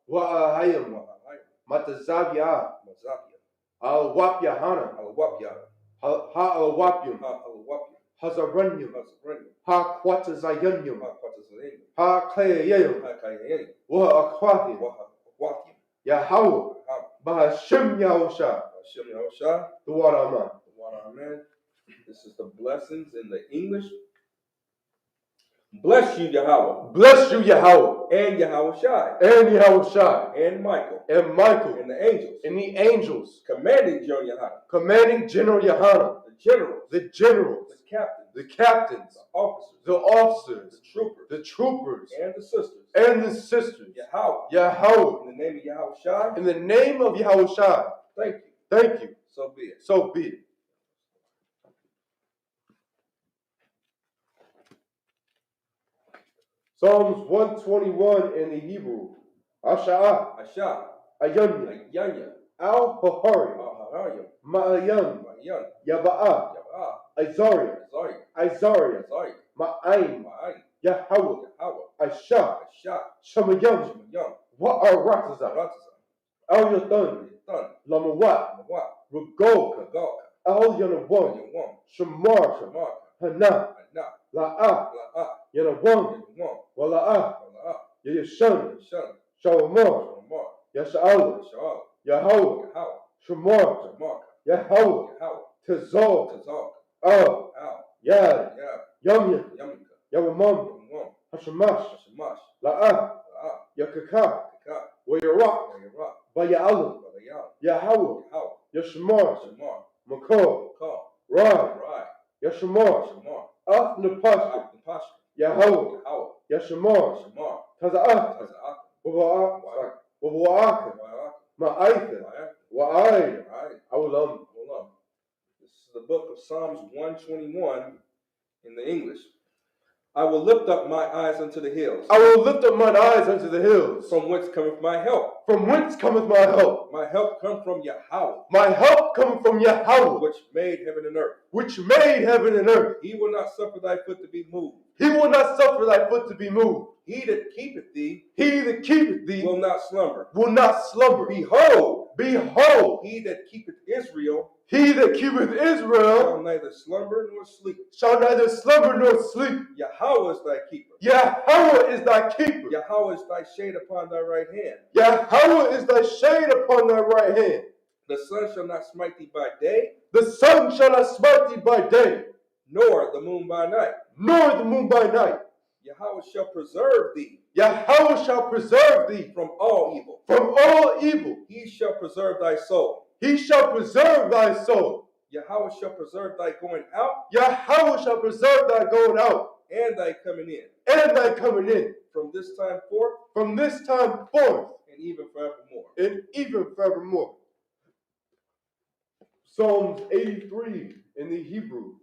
wa ahayim, Yahweh, matazavya, Mazabia, al wap yahana, Alawapya, ha al wapyum, Alawapya, hazaranyum, Hazabranya, ha kwatazayanyum, Quatazayim, ha kayayum, Hakayayim, wa akhwathim, Wahawakim, Yahweh, bahashim Yahusha, Hashem Yahushai, duwarama. the water amen. This is the blessings in the English. Bless you, Yahweh, Bless you, Yahweh, and Yahushai, and Yahushua, and Michael, and Michael, and the angels, and the angels, commanding John Yahana, commanding General Yahana, the the generals, the captains, the captains, the officers, the officers, the troopers, the troopers, and the sisters. and the sisters. Yahweh. Yahweh. In the name of Yahweh Shai. In the name of Yahweh Shai. Thank you. Thank you. So be it. So be it. Psalms 121 in the Hebrew. Asha'ah. Asha. Ayanya. Ayanya. Al-Hahari. Ahayim. Ma'ayan. Mayan. Yaba'ah. Yabah. Isaiah. Isaiah. Isaiah. Isaiah. Ma'ayin. Ma'ayin. Yahweh. Yahweh. Asha. Asha. Shamayam. Shemayam. Wa'aratazah. Ratazah. Al-Yathan. Yatan. Lamawat. Mawat. Rugoka. Gagaka. Al-Yanawam. Yawam. Shamar. Shamaka. Hana. Anna. La'ah. La'ah. Yanawam. Yawam. Wala'ah. Wala'ah. Yashan. Yashan. Shalomar. Shamar. Yasha'al. Yasha'al. Yahweh. Yahweh. Shamar. Shamaka. Yahweh. Yahweh. Tazal. Tazak. Al. Al. Yad. Yah. Yamya. Yamika. Yawamam. Yawam. Hashamash. Hashamash. La'ah. La'ah. Yakaka. Kaka. Wayarak. Yayarah. Baya'alam. Balayam. Yahweh. Yahweh. Yashamar. Shamar. Makor. Kal. Rai. Rai. Yashamar. Shamar. Af Napashka. Apash. Yahweh. Yahweh. Yashamar. Shamar. Taza'ah. Tazak. Wawa'aka. Wa'ak. Ma'aitha. Wa'ak. Wa'ai. Alright. Awlam. Hold on. This is the book of Psalms 121 in the English. I will lift up my eyes unto the hills. I will lift up mine eyes unto the hills. From whence cometh my help? From whence cometh my help? My help come from Yahweh, My help cometh from Yahweh, which made heaven and earth. which made heaven and earth. He will not suffer thy foot to be moved. He will not suffer thy foot to be moved. He that keepeth thee He that keepeth thee will not slumber. will not slumber. Behold, Behold, he that keepeth Israel he that keepeth shall Israel neither slumber nor sleep. shall neither slumber nor sleep. Yahweh is thy keeper. Yahweh is thy keeper. Yahweh is thy shade upon thy right hand. Yahweh is thy shade upon thy right hand. The sun shall not smite thee by day, The sun shall not smite thee by day, nor the moon by night. nor the moon by night. Yahweh shall preserve thee Yahweh shall preserve thee from all evil. from all evil. He shall preserve thy soul. He shall preserve thy soul. Yahweh shall preserve thy going out Yahweh shall preserve thy going out and thy coming in, and thy coming in from this time forth from this time forth and even forevermore. and even forevermore. Psalms 83 in the Hebrew.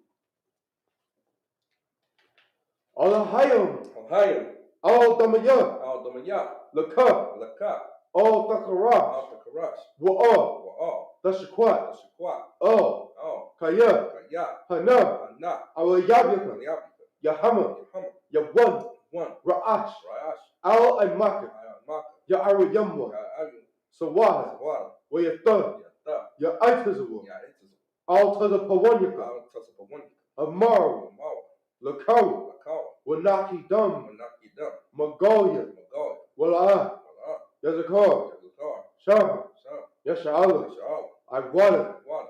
Alahayim, Ohayim, al-damayah, al-damayah, lakah, lakah, al-takarash, al-takarash, wa'ah, wa'al, tashakwat, tashakwat, al, al, kaya, kaya, hana, anah, alayabyaka, yabika, yahama, yahama, yawan, one, ra'ash, rayash, al-aymaka, ayamaka, ya'arayamwa, ayam, sawaha, wal, wayathan, yata, ya'aitazawa, yaitizu, al-tazapawanyaka, al-tasapawanika, amaru, amawa, lakaw, lakawa, wanaki dam, manakidam, Mongolia, magal, wala'ah, wala, yazakar, yazukar, shama, sham, yasha'ala, yasha'al, Iwala, wala,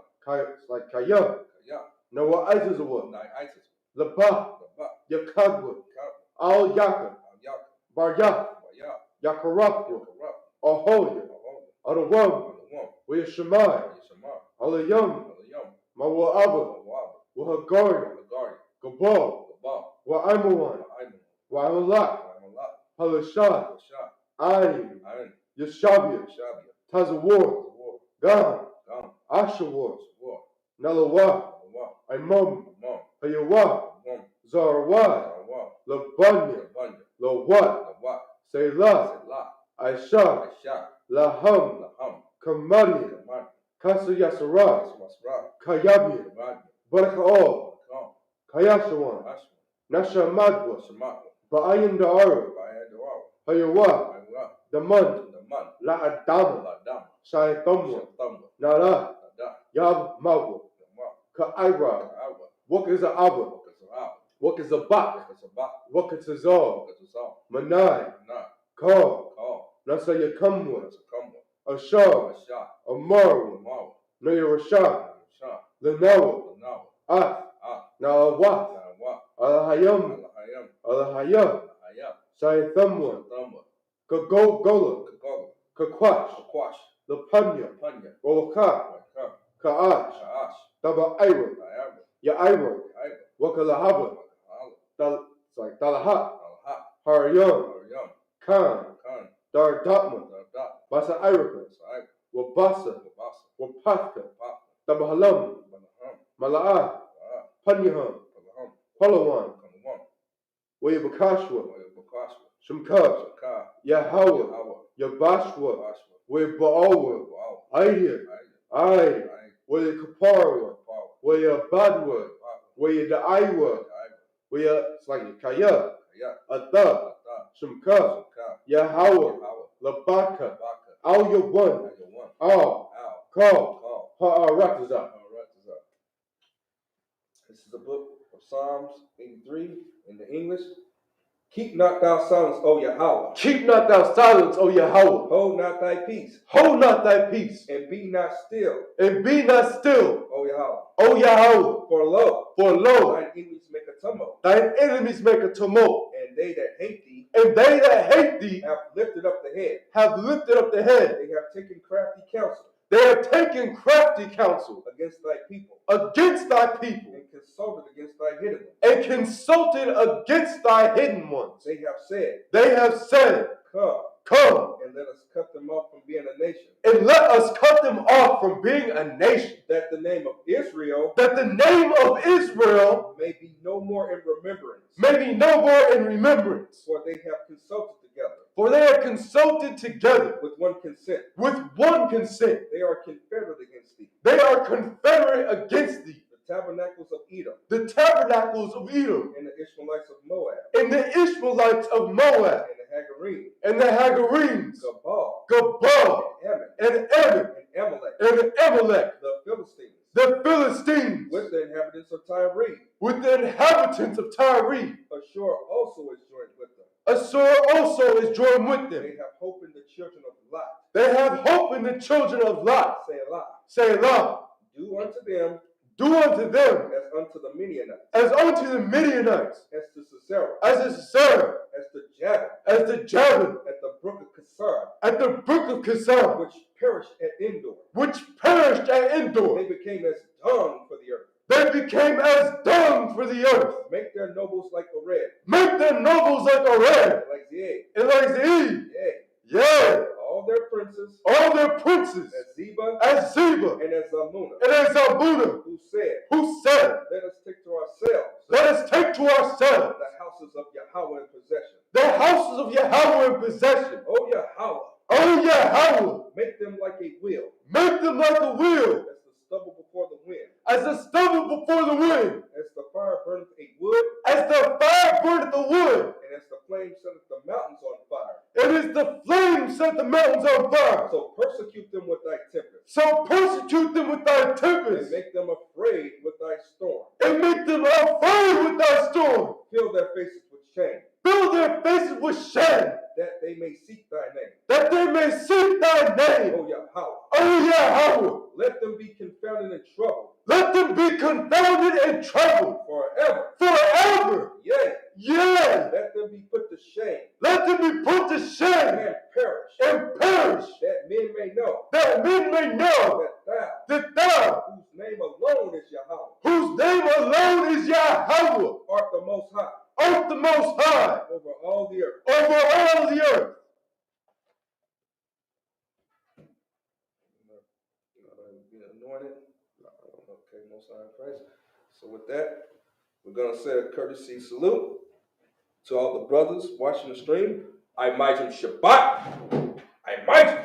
like Kaya, kaya, Noah Isazawa, nai aitis, Laba, laba, Yakadwa, kab, Al Yaka, al-yak, Barya, waya, Yakarapwa, yakarab, Ahoya, ahom, Adawam, alawam, Wayashamai, yashama, Alayam, alayam, Mawa'aba, awab, Wahagari, alagari, Gabal, labab, Wa'aimawan, aimu, Wa'amalak, aimalak, Halashad, yashah, Ayin, ayin, Yashabia, yashabia, Tazawar, war, Gam, gam, Ashawar, war, Nalawa, awab, Imam, amam, Hayawa, awam, Zarawad, awab, Labanya, labanya, Lawat, lawat, Selah, selah, Aisha, aisha, Laham, laham, Kamalia, kaman, Kasu Yasara, asmasra, Kayabia, kabadya, Baraka'al, kam, Kayashawan, ashma, Nashamadwa, shamakwa, Ba'ayin Da'ar, bayadawawa, Hayawa, aywa, Damand, daman, La'adama, ladam, Shaitamwa, shatamba, Nala, lada, Yab Mawa, dama, Ka'ira, ka'awa, What is a Abba? wakazarab, What is a Bak? wakazabak, What is a Zal? wakazazal, Manai, na, Ka, kal, Nasayakamwa, wakazakamwa, Ashar, asha, Amaru, amawa, Nayarashah, sha, Lanawa, lanawa, Ah, ah, Nawa, nawa, Alahayam, alahayam, Alahaya, alahayam, Sayathamwa, shatamba, Kagola, kagoga, Kakwash, shakwash, Lapanya, panya, Rolaka, waka, Ka'ash, sha'ash, Daba Aywa, Ya Aywa, Wakalahaba, it's like Dalahat, Harayam, Khan, Dar Datman, Basa Irika, Wabasa, Wapaka, Dabahalam, Mala'ah, Panyaham, Palawan, Wayabakashwa, Shumkab, Yahweh, Yabashwa, Waybaawa, Aida, Ai, Wayakaparawa, Wayabadwa, Wayadaiwa, it's like Kaya, Atha, Shumka, Yahweh, Labaka, Al Yawan, Al, Call, Ha'aratazah. This is the book of Psalms 83 in the English. Keep not thou silence, O Yahweh. Keep not thou silence, O Yahweh. Hold not thy peace. Hold not thy peace. And be not still. And be not still, O Yahweh. O Yahweh. For lo, thine enemies make a tumult. Thine enemies make a tumult. And they that hate thee. And they that hate thee have lifted up the head. Have lifted up the head. They have taken crafty counsel. They have taken crafty counsel against thy people. Against thy people. And consulted against thy hidden ones. And consulted against thy hidden ones. They have said, Come, and let us cut them off from being a nation. And let us cut them off from being a nation. That the name of Israel may be no more in remembrance. May be no more in remembrance. For they have consulted together. For they have consulted together. With one consent. With one consent. They are confederate against thee. They are confederate against thee. The tabernacles of Edom. The tabernacles of Edom. And the Ishmaelites of Moab. And the Ishmaelites of Moab. And the Hagarenes. Gabal. And Ammon. And Amalek. The Philistines. With the inhabitants of Tyre. Ashur also is joined with them. They have hope in the children of Lot. Selah. Do unto them as unto the Midianites, as to Sisera, as to Jabin, at the brook of Kissar, which perished at Endor. They became as dung for the earth. Make their nobles like a red. Like Zeid. Yea. All their princes. As Zeba. And as Zalmunna. Who said, Let us take to ourselves. The houses of Yahweh in possession. O Yahweh. Make them like a wheel. As the stubble before the wind. As the fire burneth the wood. And as the flame setteth the mountains on fire. So persecute them with thy tempest. And make them afraid with thy storm. Fill their faces with shame. That they may seek thy name. O Yahweh. Let them be confounded in trouble. Forever. Yea. Let them be put to shame. And perish. That men may know. That thou, whose name alone is Yahweh, art the most high. Over all the earth. Anointed. Okay, most high in Christ. So with that, we're going to say a courtesy salute to all the brothers watching the stream. I Majim Shabbat. I Majim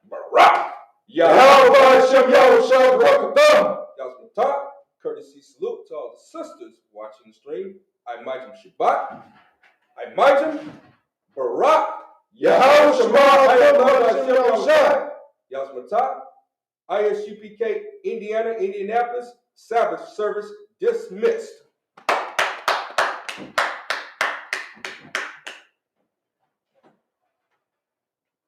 Barak. Yahweh Hashem Yahushua Barakatah. Yahweh. Courtesy salute to all the sisters watching the stream. I Majim Shabbat. I Majim Barak. Yahweh Hashem Yahushua. ISUPK Indianapolis, Sabbath service dismissed.